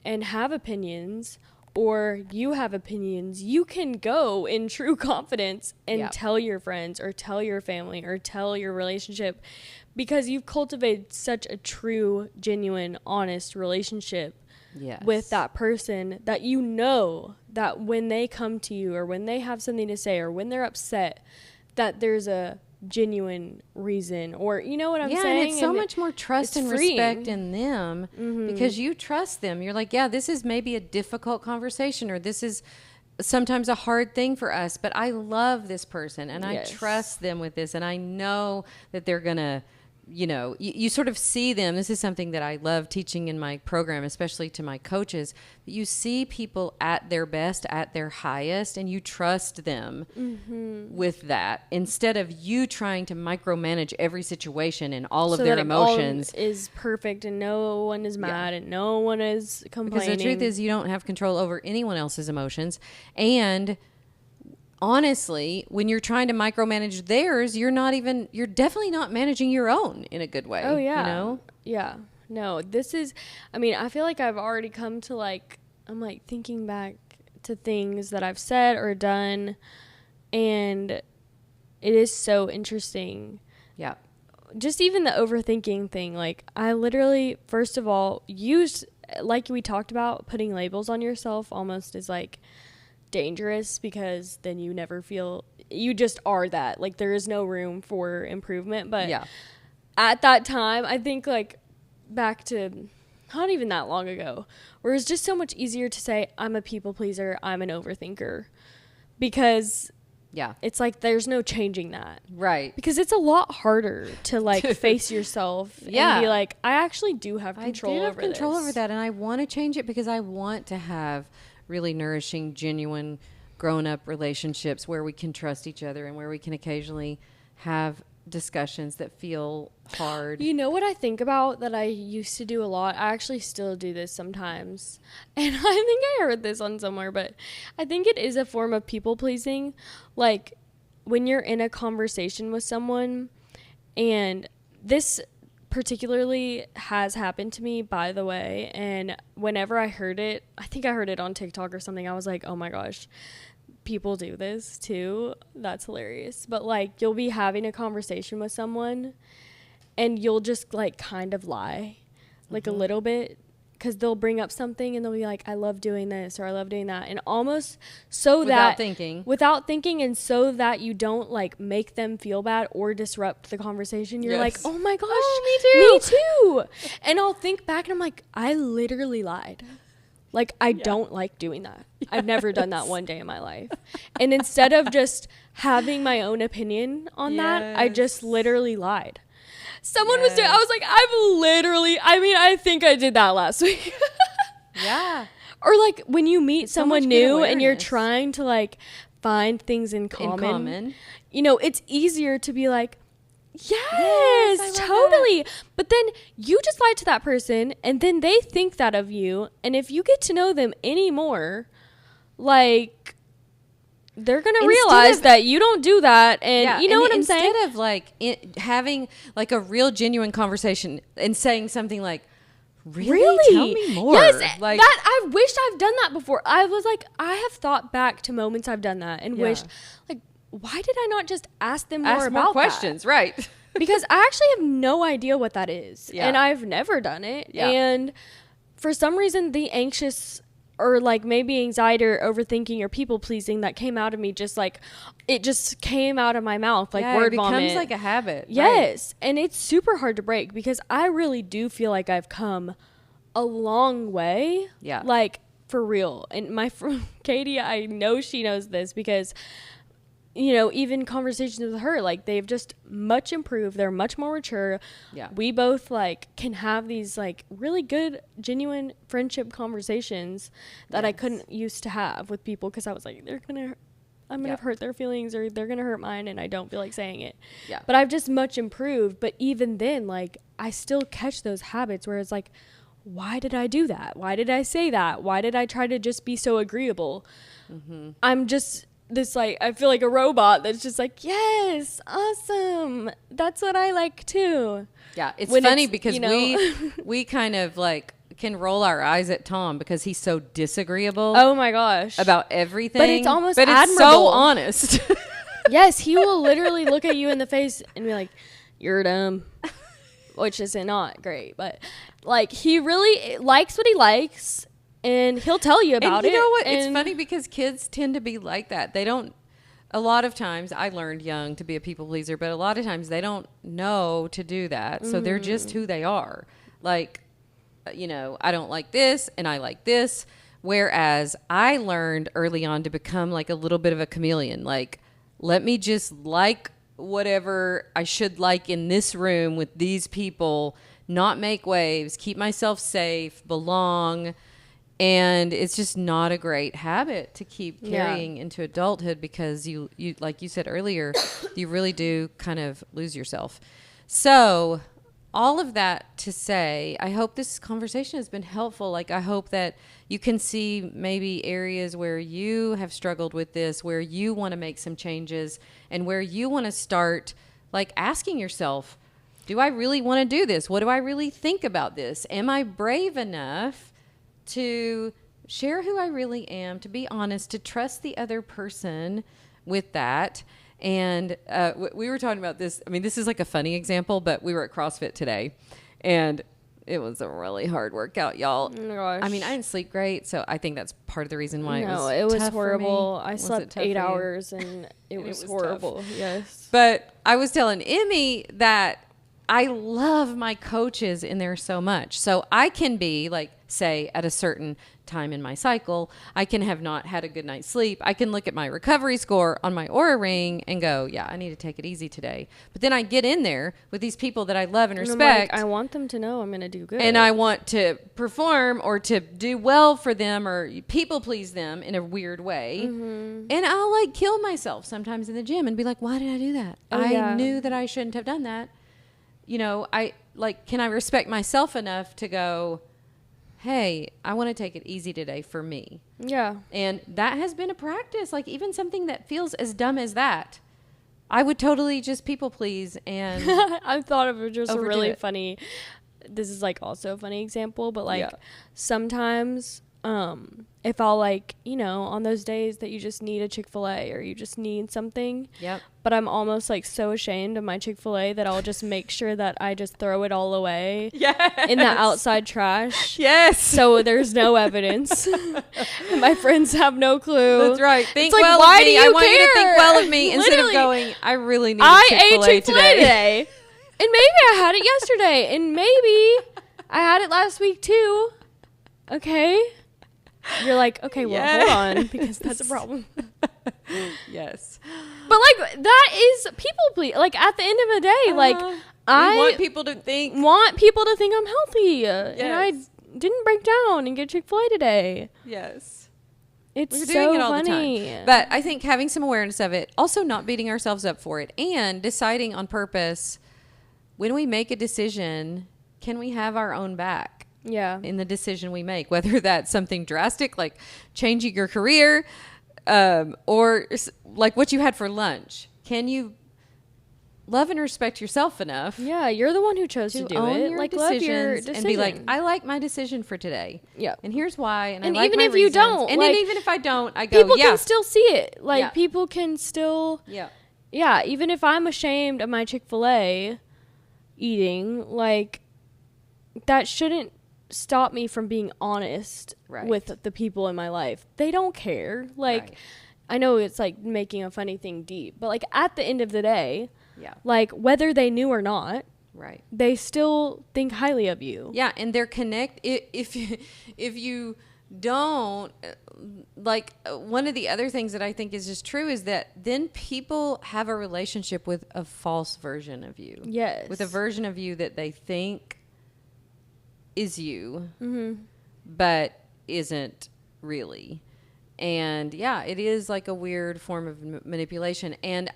B: and have opinions, or you have opinions, you can go in true confidence and tell your friends or tell your family or tell your relationship, because you've cultivated such a true, genuine, honest relationship with that person, that you know that when they come to you or when they have something to say or when they're upset, that there's a genuine reason, or you know what I'm saying?
A: And it's so much more trust and respect in them because you trust them. You're like, this is maybe a difficult conversation, or this is sometimes a hard thing for us, but I love this person and I trust them with this, and I know that they're gonna, you sort of see them. This is something that I love teaching in my program, especially to my coaches. You see people at their best, at their highest, and you trust them with that, instead of you trying to micromanage every situation and all of their emotions.
B: All is perfect and no one is mad and no one is complaining.
A: Because the truth is, you don't have control over anyone else's emotions. And honestly, when you're trying to micromanage theirs, you're definitely not managing your own in a good way.
B: Oh, yeah. Yeah. No, I feel like I've already come to I'm thinking back to things that I've said or done, and it is so interesting. Yeah. Just even the overthinking thing. I literally, first of all, used, like we talked about, putting labels on yourself almost is dangerous, because then you never feel, you just are that, there is no room for improvement. But at that time, I think back to not even that long ago, where it's just so much easier to say I'm a people pleaser, I'm an overthinker, because it's there's no changing that, right? Because it's a lot harder to face yourself and be I actually do have control over
A: that, and I want to change it because I want to have really nourishing, genuine, grown-up relationships where we can trust each other and where we can occasionally have discussions that feel hard.
B: You know what I think about that I used to do a lot? I actually still do this sometimes. And I think I heard this on somewhere, but I think it is a form of people-pleasing. When you're in a conversation with someone, and this particularly has happened to me, by the way, and whenever I heard it, I think I heard it on TikTok or something, I was like, oh my gosh, people do this too, that's hilarious. But you'll be having a conversation with someone and you'll just kind of lie a little bit, because they'll bring up something and they'll be like, I love doing this or I love doing that, and almost without thinking, and so that you don't make them feel bad or disrupt the conversation. You're like, oh my gosh, me too. And I'll think back and I'm like, I literally lied. I don't like doing that. I've never done that one day in my life. And instead of just having my own opinion on that, I just literally lied. Someone was doing, I was like, I think I did that last week. Or when you meet someone new and you're trying to find things in common. It's easier to be like, yes, totally. But then you just lied to that person, and then they think that of you. And if you get to know them anymore, they're going to realize that you don't do that. And you know what I'm saying?
A: Instead of having a real genuine conversation and saying something really? Tell me more.
B: Yes, that I wished I've done that before. I was I have thought back to moments I've done that and wished, why did I not just ask them more about
A: questions,
B: that?
A: Right.
B: Because I actually have no idea what that is. And I've never done it. And for some reason, the anxious or like maybe anxiety or overthinking or people pleasing that came out of me, just like it just came out of my mouth like word vomit.
A: It becomes like a habit.
B: Yes. Right. And it's super hard to break because I really do feel like I've come a long way.
A: Yeah.
B: Like for real. And my friend Katie, I know she knows this because, you know, even conversations with her, like they've just much improved. They're much more mature.
A: Yeah.
B: We both like can have these like really good, genuine friendship conversations that I couldn't used to have with people because I was like, I'm going to hurt their feelings or they're going to hurt mine and I don't feel like saying it.
A: Yeah.
B: But I've just much improved. But even then, like I still catch those habits where it's like, why did I do that? Why did I say that? Why did I try to just be so agreeable? Mm-hmm. I'm just this like, I feel like a robot that's just like, yes, awesome. That's what I like too.
A: Yeah. It's funny because, you know, we kind of like can roll our eyes at Tom because he's so disagreeable.
B: Oh my gosh.
A: About everything.
B: But it's almost
A: admirable. It's so honest.
B: Yes. He will literally look at you in the face and be like, you're dumb. Which is not great, but like he really likes what he likes and he'll tell you about it.
A: You know what? It's funny because kids tend to be like that. They don't, a lot of times I learned young to be a people pleaser, but a lot of times they don't know to do that. So they're just who they are. Like, you know, I don't like this and I like this. Whereas I learned early on to become like a little bit of a chameleon. Like, let me just like whatever I should like in this room with these people, not make waves, keep myself safe, belong. And it's just not a great habit to keep carrying into adulthood because you like you said earlier, you really do kind of lose yourself. So all of that to say, I hope this conversation has been helpful. Like, I hope that you can see maybe areas where you have struggled with this, where you want to make some changes and where you want to start like asking yourself, do I really want to do this? What do I really think about this? Am I brave enough to share who I really am, to be honest, to trust the other person with that? And we were talking about this. I mean, this is like a funny example, but we were at CrossFit today, and it was a really hard workout, y'all.
B: Oh my gosh.
A: I mean, I didn't sleep great, so I think that's part of the reason why
B: it was
A: tough
B: horrible.
A: for me.
B: I slept 8 hours, and it was horrible.
A: Tough.
B: Yes.
A: But I was telling Emmy that I love my coaches in there so much. So I can be like, say, at a certain time in my cycle, I can have not had a good night's sleep. I can look at my recovery score on my Oura ring and go, yeah, I need to take it easy today. But then I get in there with these people that I love and respect.
B: Like, I want them to know I'm going to do good.
A: And I want to perform or to do well for them or people please them in a weird way. Mm-hmm. And I'll like kill myself sometimes in the gym and be like, why did I do that? I knew that I shouldn't have done that. You know, can I respect myself enough to go, hey, I want to take it easy today for me.
B: Yeah.
A: And that has been a practice. Like even something that feels as dumb as that, I would totally just people please. And
B: I thought of just a really funny, this is like also a funny example, but like sometimes if I'll like, you know, on those days that you just need a Chick-fil-A or you just need something.
A: Yep.
B: But I'm almost like so ashamed of my Chick-fil-A that I'll just make sure that I just throw it all away in the outside trash.
A: Yes.
B: So there's no evidence. And my friends have no clue.
A: That's right. Think
B: like,
A: well
B: why
A: of me.
B: do you
A: I want
B: care?
A: you to think well of me instead of going, I really need a Chick-fil-A
B: ate Chick-fil-A today. And maybe I had it yesterday. And maybe I had it last week too. Okay. You're like, okay, well, hold on, because that's a problem.
A: Yes.
B: But, like, that is people please. Like, at the end of the day, like, I
A: want people to think
B: I'm healthy.
A: Yes.
B: And I didn't break down and get Chick-fil-A today.
A: Yes.
B: It's
A: We're
B: so
A: doing it all
B: funny.
A: the time. But I think having some awareness of it, also not beating ourselves up for it, and deciding on purpose, when we make a decision, can we have our own back?
B: Yeah.
A: In the decision we make, whether that's something drastic like changing your career or like what you had for lunch. Can you love and respect yourself enough?
B: Yeah, you're the one who chose to do
A: own
B: it.
A: Your
B: like,
A: decisions
B: love your decision.
A: and be like, I like my decision for today.
B: Yeah.
A: And here's why. And
B: even
A: I like my
B: if you
A: reasons.
B: don't.
A: And
B: like,
A: then even if I don't, I go,
B: people can still see it. Like, people can still.
A: Yeah.
B: Yeah, even if I'm ashamed of my Chick-fil-A eating, like, that shouldn't stop me from being honest
A: Right.
B: with the people in my life. They don't care. Like,
A: Right.
B: I know it's like making a funny thing deep, but like at the end of the day,
A: Yeah.
B: like whether they knew or not,
A: Right.
B: they still think highly of you.
A: Yeah, and they're if you don't like one of the other things that I think is just true is that then people have a relationship with a false version of you.
B: Yes.
A: With a version of you that they think is you,
B: Mm-hmm.
A: but isn't really. And yeah, it is like a weird form of manipulation. And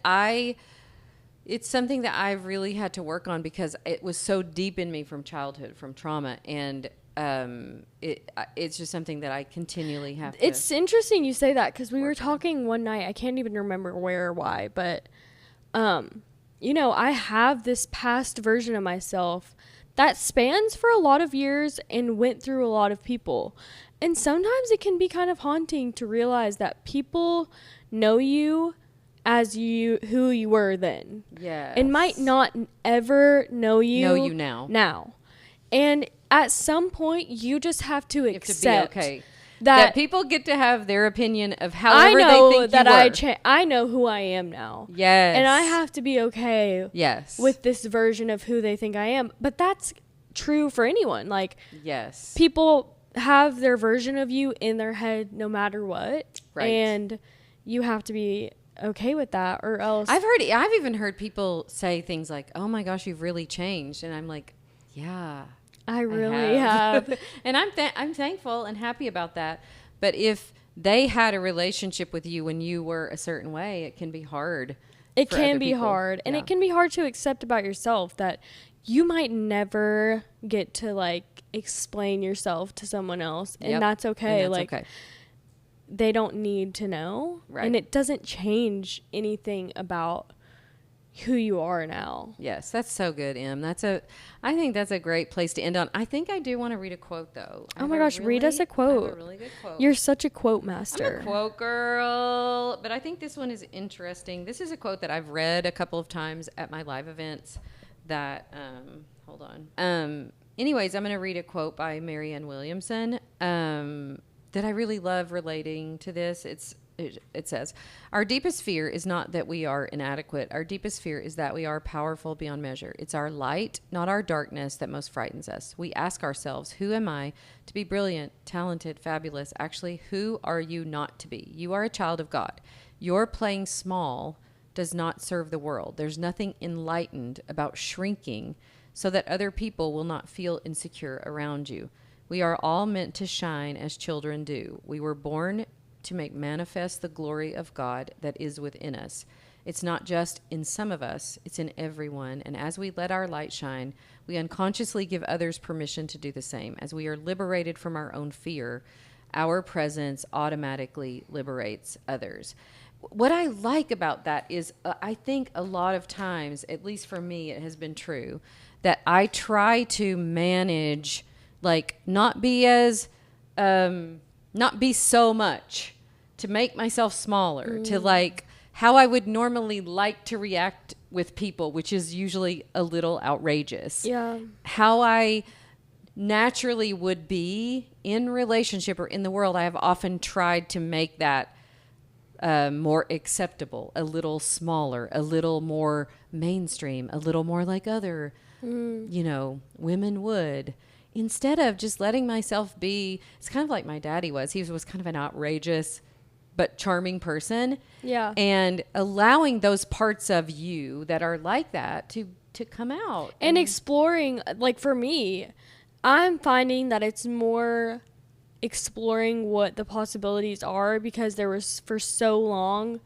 A: it's something that I've really had to work on because it was so deep in me from childhood, from trauma. And it's just something that I continually have to.
B: It's interesting you say that because we were talking one night. I can't even remember where or why, but, you know, I have this past version of myself that spans for a lot of years and went through a lot of people. And sometimes it can be kind of haunting to realize that people know you as who you were then.
A: Yes.
B: And might not ever know you
A: now.
B: And at some point, you just have to accept
A: to be okay.
B: that
A: That people get to have their opinion of however
B: I know
A: they think
B: that
A: you were.
B: I know who I am now.
A: Yes.
B: And I have to be okay
A: yes.
B: with this version of who they think I am. But that's true for anyone. Like,
A: yes.
B: people have their version of you in their head no matter what.
A: Right.
B: And you have to be okay with that, or else.
A: I've even heard people say things like, "Oh my gosh, you've really changed," and I'm like, "Yeah,
B: I really have.
A: and I'm thankful and happy about that. But if they had a relationship with you when you were a certain way, it can be hard.
B: It
A: for
B: can
A: other
B: be
A: people.
B: hard, and
A: Yeah.
B: it can be hard to accept about yourself that you might never get to like explain yourself to someone else, and
A: Yep.
B: that's okay.
A: And that's
B: like,
A: okay.
B: they don't need to know,
A: Right.
B: and it doesn't change anything about who you are now.
A: Yes, that's so good, Em. I think that's a great place to end on. I think I do want to read a quote though.
B: Oh my gosh, read us a
A: I have
B: quote.
A: a really good quote.
B: You're such a quote
A: I'm
B: master.
A: a quote girl, but I think this one is interesting. This is a quote that I've read a couple of times at my live events that, hold on. Anyways, I'm going to read a quote by Marianne Williamson that I really love relating to this. It says, "Our deepest fear is not that we are inadequate. Our deepest fear is that we are powerful beyond measure. It's our light, not our darkness, that most frightens us. We ask ourselves, who am I to be brilliant, talented, fabulous? Actually, who are you not to be? You are a child of God. Your playing small does not serve the world. There's nothing enlightened about shrinking so that other people will not feel insecure around you. We are all meant to shine as children do. We were born to make manifest the glory of God that is within us. It's not just in some of us, it's in everyone. And as we let our light shine, we unconsciously give others permission to do the same. As we are liberated from our own fear, our presence automatically liberates others." What I like about that is I think a lot of times, at least for me, it has been true, that I try to manage, like, not be so much, to make myself smaller, to like how I would normally like to react with people, which is usually a little outrageous.
B: Yeah.
A: How I naturally would be in relationship or in the world, I have often tried to make that more acceptable, a little smaller, a little more mainstream, a little more like other, women would. Instead of just letting myself be, it's kind of like my daddy was. He was kind of an outrageous but charming person.
B: Yeah.
A: And allowing those parts of you that are like that to come out.
B: And exploring, like for me, I'm finding that it's more exploring what the possibilities are, because there was, for so long,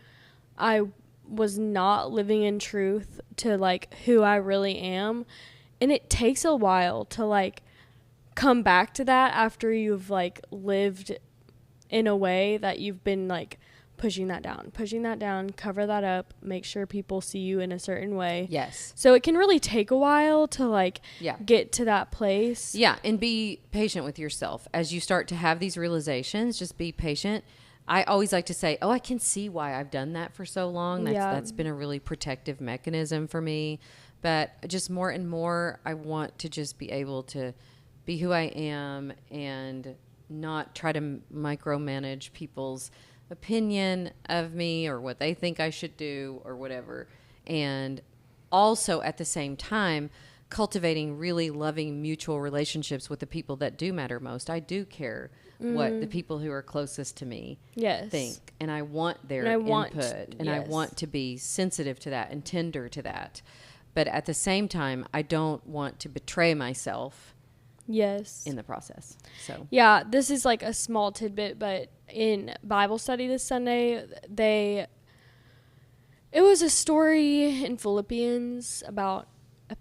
B: I was not living in truth to like who I really am. And it takes a while to like come back to that after you've like lived in a way that you've been like pushing that down, cover that up, make sure people see you in a certain way.
A: Yes.
B: So it can really take a while to like get to that place.
A: Yeah. And be patient with yourself as you start to have these realizations. Just be patient. I always like to say, I can see why I've done that for so long. That's been a really protective mechanism for me. But just more and more, I want to just be able to be who I am and not try to micromanage people's opinion of me or what they think I should do or whatever. And also at the same time, cultivating really loving mutual relationships with the people that do matter most. I do care what the people who are closest to me think. And I want their input. And I want to be sensitive to that and tender to that. But at the same time, I don't want to betray myself in the process. So
B: yeah, this is like a small tidbit, but in Bible study this Sunday, it was a story in Philippians about I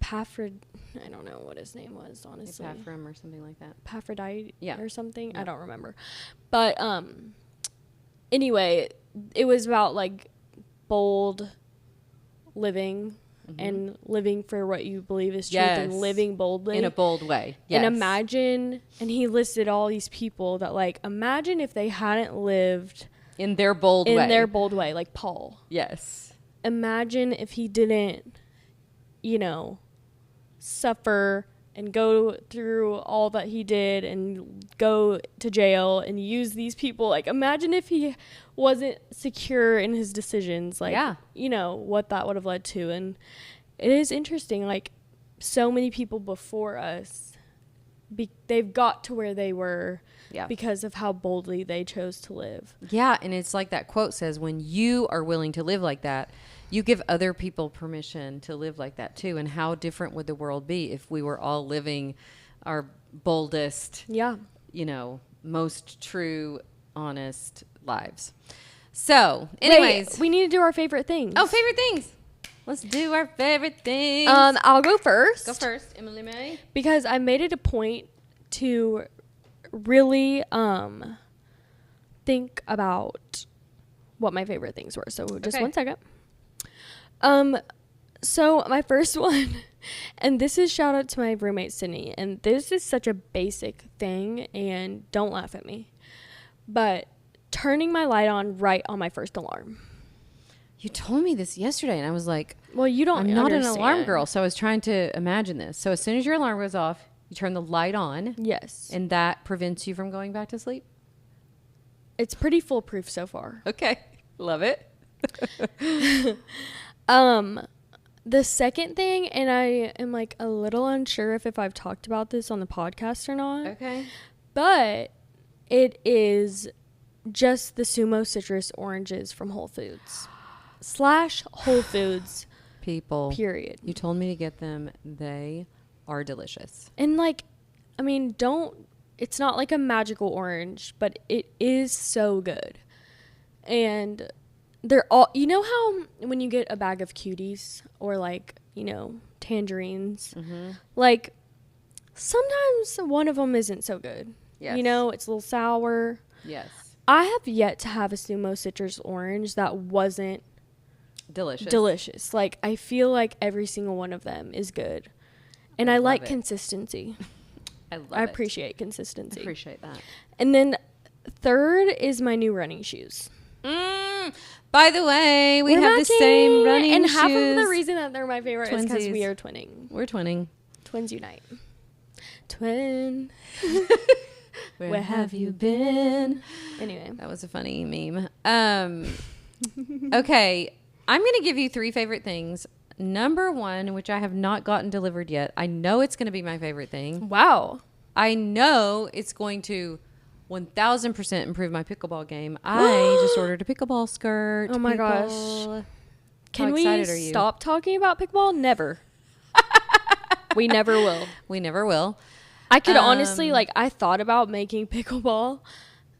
B: don't know what his name was, honestly.
A: Epaphram or something like that.
B: Epaphrodite or something.
A: Yeah.
B: I don't remember. But anyway, it was about like bold living and living for what you believe is truth and living boldly.
A: In a bold way.
B: And imagine, and he listed all these people that like, imagine if they hadn't lived
A: in their bold way,
B: like Paul.
A: Yes.
B: Imagine if he didn't, suffer and go through all that he did and go to jail and use these people. Like, imagine if he wasn't secure in his decisions, like, what that would have led to. And it is interesting, like, so many people before us, they've got to where they were because of how boldly they chose to live. Yeah,
A: and it's like that quote says, when you are willing to live like that, you give other people permission to live like that too. And how different would the world be if we were all living our boldest, most true, honest lives? So, anyways.
B: Wait, we need to do our favorite things.
A: Oh, favorite things. Let's do our favorite things.
B: I'll go first.
A: Go first, Emily May.
B: Because I made it a point to really think about what my favorite things were. So just 1 second. So my first one, and this is shout out to my roommate Sydney, and this is such a basic thing, and don't laugh at me, but turning my light on right on my first alarm.
A: You told me this yesterday, and I was like,
B: well, I'm
A: not an alarm girl, so I was trying to imagine this. So as soon as your alarm goes off, you turn the light on.
B: Yes.
A: And that prevents you from going back to sleep?
B: It's pretty foolproof so far.
A: Okay. Love it.
B: The second thing, and I am like a little unsure if I've talked about this on the podcast or not.
A: Okay.
B: But it is just the Sumo citrus oranges from Whole Foods / Whole Foods.
A: People.
B: Period.
A: You told me to get them. They are delicious.
B: And like, I mean, it's not like a magical orange, but it is so good. And they're all, you know how when you get a bag of cuties or like, tangerines, like sometimes one of them isn't so good.
A: Yes.
B: It's a little sour.
A: Yes.
B: I have yet to have a Sumo citrus orange that wasn't delicious. Like, I feel like every single one of them is good. And I like consistency. I appreciate consistency.
A: I appreciate that.
B: And then third is my new running shoes.
A: By the way, we have the same running shoes.
B: And half of the reason that they're my favorite is because we are twinning.
A: We're twinning.
B: Twins unite. Twin.
A: Where have you been?
B: Anyway.
A: That was a funny meme. Okay. I'm going to give you 3 favorite things. Number 1, which I have not gotten delivered yet. I know it's going to be my favorite thing.
B: Wow.
A: I know it's going to 1,000% improve my pickleball game. I just ordered a pickleball skirt.
B: Oh my gosh. Can we stop talking about pickleball? Never. We never will.
A: We never will.
B: I could honestly, I thought about making pickleball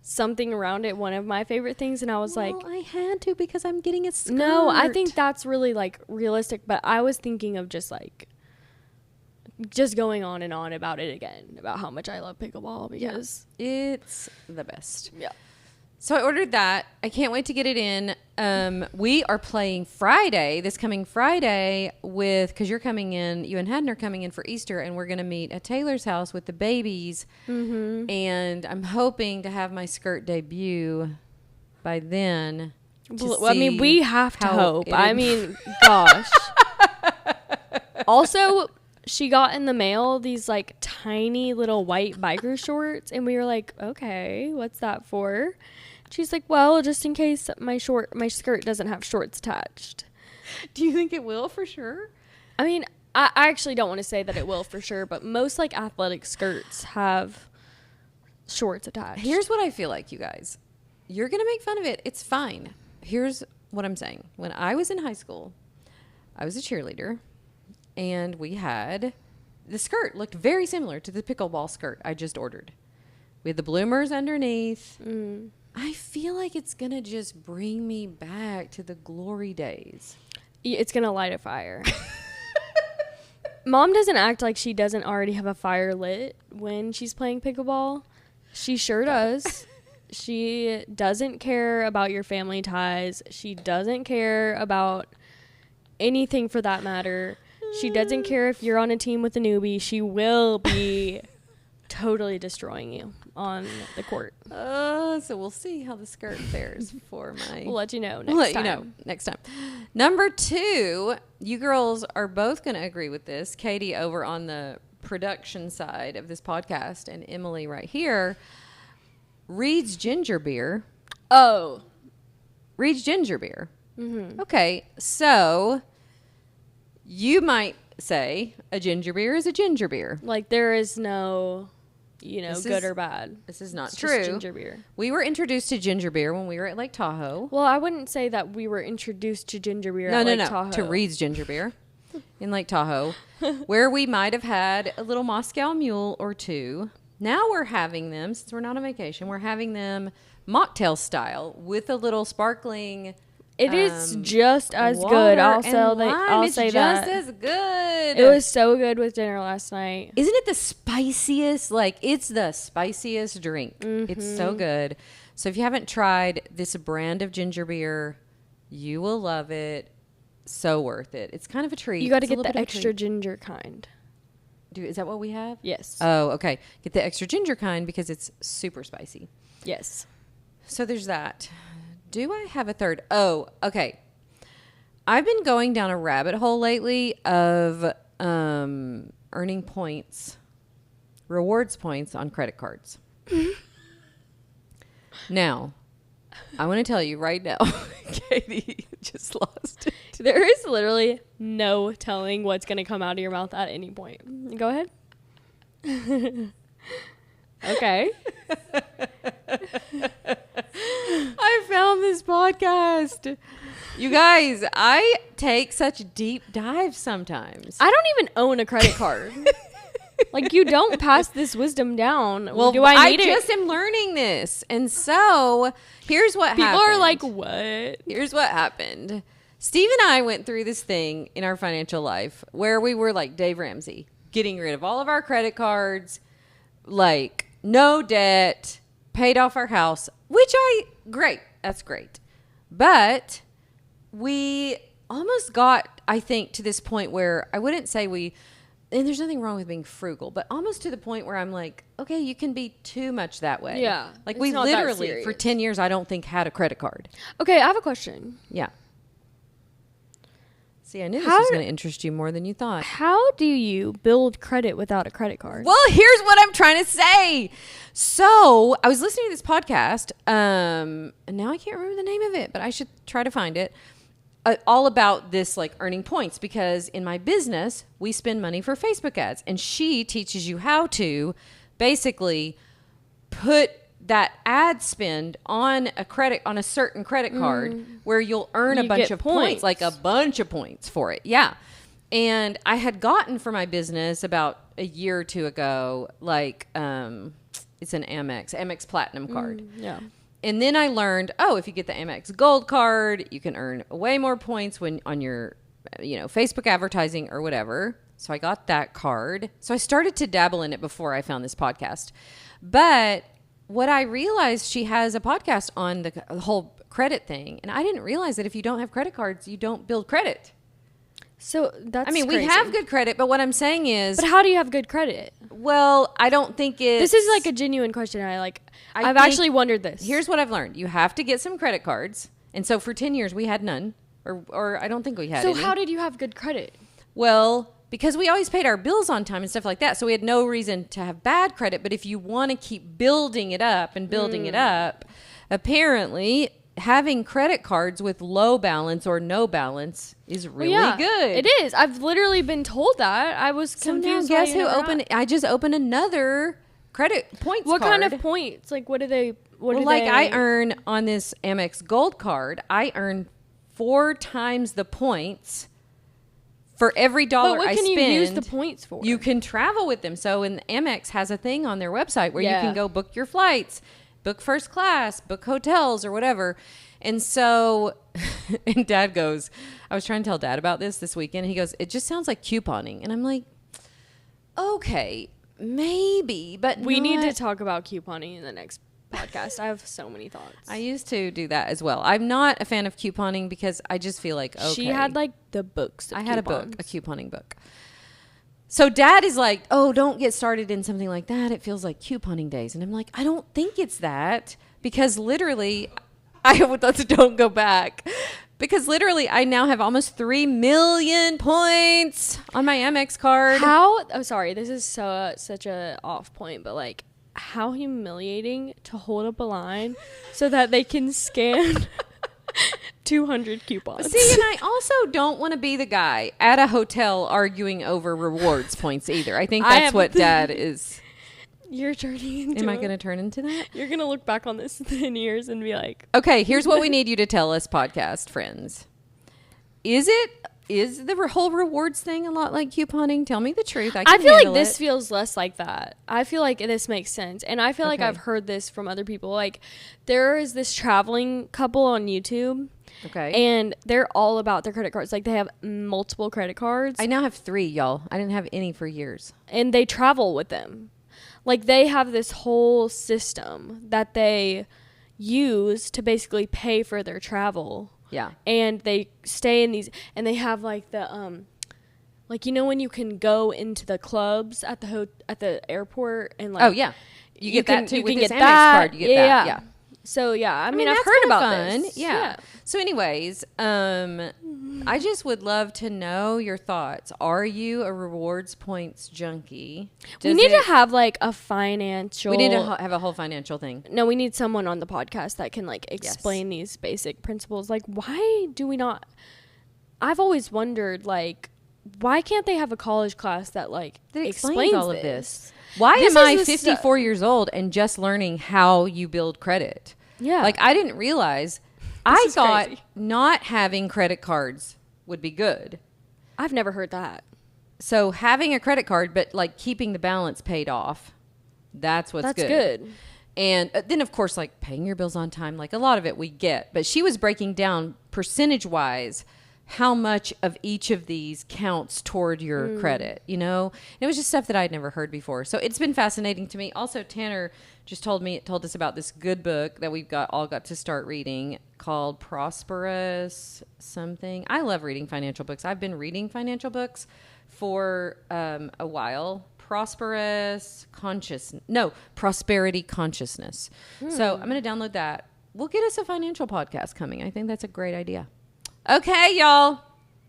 B: something around it one of my favorite things, and I was like,
A: I had to because I'm getting a skirt.
B: No, I think that's really realistic, but I was thinking of just going on and on about it again, about how much I love pickleball because
A: it's the best.
B: Yeah.
A: So I ordered that. I can't wait to get it in. We are playing this coming Friday because you're coming in, you and Haddon are coming in for Easter, and we're going to meet at Taylor's house with the babies. Mm-hmm. And I'm hoping to have my skirt debut by then.
B: I mean, we have to hope. I mean, gosh. Also, she got in the mail these like tiny little white biker shorts, and we were like, okay, what's that for? She's like, well, just in case my skirt doesn't have shorts attached.
A: Do you think it will for sure?
B: I mean, I actually don't want to say that it will for sure, but most like athletic skirts have shorts attached.
A: Here's what I feel like, you guys. You're going to make fun of it. It's fine. Here's what I'm saying. When I was in high school, I was a cheerleader, and we had the skirt looked very similar to the pickleball skirt I just ordered. We had the bloomers underneath. I feel like it's going to just bring me back to the glory days.
B: It's going to light a fire. Mom doesn't act like she doesn't already have a fire lit when she's playing pickleball. She sure does. She doesn't care about your family ties. She doesn't care about anything for that matter. She doesn't care if you're on a team with a newbie. She will be totally destroying you on the court.
A: So we'll see how the skirt fares for my...
B: We'll let you know next
A: We'll let
B: time.
A: you know next time. Number 2, you girls are both going to agree with this. Katie over on the production side of this podcast and Emily right here. Reed's ginger beer.
B: Oh.
A: Reed's ginger beer. Mm-hmm. Okay, so you might say a ginger beer is a ginger beer.
B: Like there is no, good or bad.
A: This is not
B: It's
A: true.
B: just ginger beer.
A: We were introduced to ginger beer when we were at Lake Tahoe.
B: Well, I wouldn't say that we were introduced to ginger beer at Lake Tahoe.
A: To Reed's ginger beer in Lake Tahoe, where we might have had a little Moscow Mule or two. Now we're having them, since we're not on vacation, we're having them mocktail style with a little sparkling.
B: It is just as
A: water
B: good.
A: and
B: I'll
A: it's
B: say
A: just
B: that.
A: as good.
B: It was so good with dinner last night.
A: Isn't it the spiciest? Like, it's the spiciest drink. It's so good. So if you haven't tried this brand of ginger beer, you will love it. So worth it. It's kind of a treat.
B: You got to
A: It's a
B: get
A: little
B: the
A: bit of a
B: extra
A: treat.
B: ginger kind.
A: Is that what we have?
B: Yes.
A: Oh, okay. Get the extra ginger kind because it's super spicy.
B: Yes.
A: So there's that. Do I have a third? Oh, okay. I've been going down a rabbit hole lately of earning points, rewards points on credit cards. Now, I want to tell you right now, Katie just lost it.
B: There is literally no telling what's going to come out of your mouth at any point. Go ahead. Okay.
A: I found this podcast. You guys, I take such deep dives sometimes.
B: I don't even own a credit card. Like, you don't pass this wisdom down.
A: Well,
B: do I need
A: I
B: it?
A: just am learning this. And so, here's what
B: People
A: happened.
B: are like, what?
A: Here's what happened. Steve and I went through this thing in our financial life where we were like Dave Ramsey, getting rid of all of our credit cards, like no debt, paid off our house, which great. That's great. But we almost got, I think, to this point where I wouldn't say and there's nothing wrong with being frugal, but almost to the point where I'm like, okay, you can be too much that way.
B: Yeah,
A: Like
B: it's
A: we
B: not that
A: literally, for
B: serious.
A: 10 years, I don't think had a credit card.
B: Okay, I have a question.
A: Yeah. See, I knew this
B: How-
A: was going to interest you more than you thought.
B: How do you build credit without a credit card?
A: Well, here's what I'm trying to say. So I was listening to this podcast, and now I can't remember the name of it, but I should try to find it. All about this, like earning points, because in my business, we spend money for Facebook ads, and she teaches you how to basically put that ad spend on a certain credit card where you'll earn a
B: You
A: bunch
B: get
A: of points, like a bunch of points for it. Yeah. And I had gotten for my business about a year or two ago, like, it's an Amex Platinum card.
B: Yeah.
A: And then I learned, if you get the Amex Gold card, you can earn way more points when on your, Facebook advertising or whatever. So I got that card. So I started to dabble in it before I found this podcast. But what I realized, she has a podcast on the whole credit thing. And I didn't realize that if you don't have credit cards, you don't build credit.
B: So that's
A: we
B: crazy.
A: have good credit, but what I'm saying is,
B: But how do you have good credit?
A: well, I don't think it's...
B: This is like a genuine question. I've
A: think-
B: actually wondered this.
A: Here's what I've learned. You have to get some credit cards. And so for 10 years, we had none. Or I don't think we had
B: So
A: any.
B: how did you have good credit?
A: Well, because we always paid our bills on time and stuff like that. So we had no reason to have bad credit. But if you want to keep building it up and building it up, apparently having credit cards with low balance or no balance is really good.
B: It is. I've literally been told that. I was confused.
A: Now guess who opened? I just opened another credit points
B: what
A: card.
B: kind of points? Like, what do they?
A: I earn on this Amex Gold card. I earn 4 times the points for every dollar I spend.
B: But what can you use the points for?
A: You can travel with them. So, Amex has a thing on their website where you can go book your flights, book first class, book hotels or whatever. And so, and Dad goes, I was trying to tell Dad about this weekend. And he goes, it just sounds like couponing. And I'm like, okay, maybe, but
B: we need to talk about couponing in the next podcast. I have so many thoughts.
A: I used to do that as well. I'm not a fan of couponing because I just feel like, okay.
B: She had like the books.
A: I had a couponing book. So Dad is like, oh, don't get started in something like that. It feels like couponing days. And I'm like, I don't think it's that, because literally, don't go back. Because literally, I now have almost 3 million points on my Amex card.
B: Sorry, this is such a off point, but like, how humiliating to hold up a line so that they can scan 200 coupons.
A: See, and I also don't want to be the guy at a hotel arguing over rewards points either. I think that's what Dad is.
B: You're turning into
A: Am I going to turn into that?
B: You're going to look back on this in years and be like,
A: okay, here's what we need you to tell us, podcast friends. Is the whole rewards thing a lot like couponing? Tell me the truth. I
B: feel like this feels less like that. I feel like this makes sense. And I feel like I've heard this from other people. Like, there is this traveling couple on YouTube.
A: Okay.
B: And they're all about their credit cards. Like, they have multiple credit cards.
A: I now have 3, y'all. I didn't have any for years.
B: And they travel with them. Like, they have this whole system that they use to basically pay for their travel.
A: Yeah.
B: And they stay in these, and they have like the like, you know, when you can go into the clubs at the airport and like,
A: oh yeah, you get that too with this Amex card. You get
B: that.
A: that. Yeah.
B: So yeah, I mean I've heard about this.
A: Yeah. So anyways, I just would love to know your thoughts. Are you a rewards points junkie?
B: We need to have like a financial.
A: We need to have a whole financial thing.
B: No, we need someone on the podcast that can like explain these basic principles. Like, why do we not? I've always wondered, like, why can't they have a college class that like explains all of this?
A: Why am I 54 years old and just learning how you build credit?
B: Yeah.
A: Like, I didn't realize. I thought not having credit cards would be good.
B: I've never heard that.
A: So having a credit card, but like keeping the balance paid off, that's good.
B: That's good.
A: And then, of course, like paying your bills on time, like a lot of it we get. But she was breaking down percentage-wise how much of each of these counts toward your credit, you know? And it was just stuff that I'd never heard before. So it's been fascinating to me. Also, Tanner just told us about this good book that we've all got to start reading called Prosperous something. I love reading financial books. I've been reading financial books for a while. Prosperity Consciousness. So I'm going to download that. We'll get us a financial podcast coming. I think that's a great idea. Okay, y'all.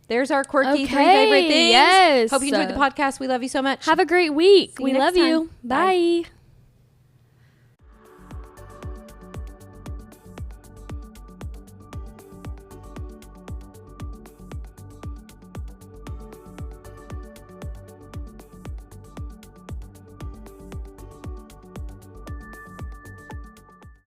A: There's our quirky 3 favorite things.
B: Yes.
A: Hope you enjoyed the podcast. We love you so much.
B: Have a great week.
A: See
B: we
A: you
B: love
A: next
B: you.
A: time. Bye.
B: Bye.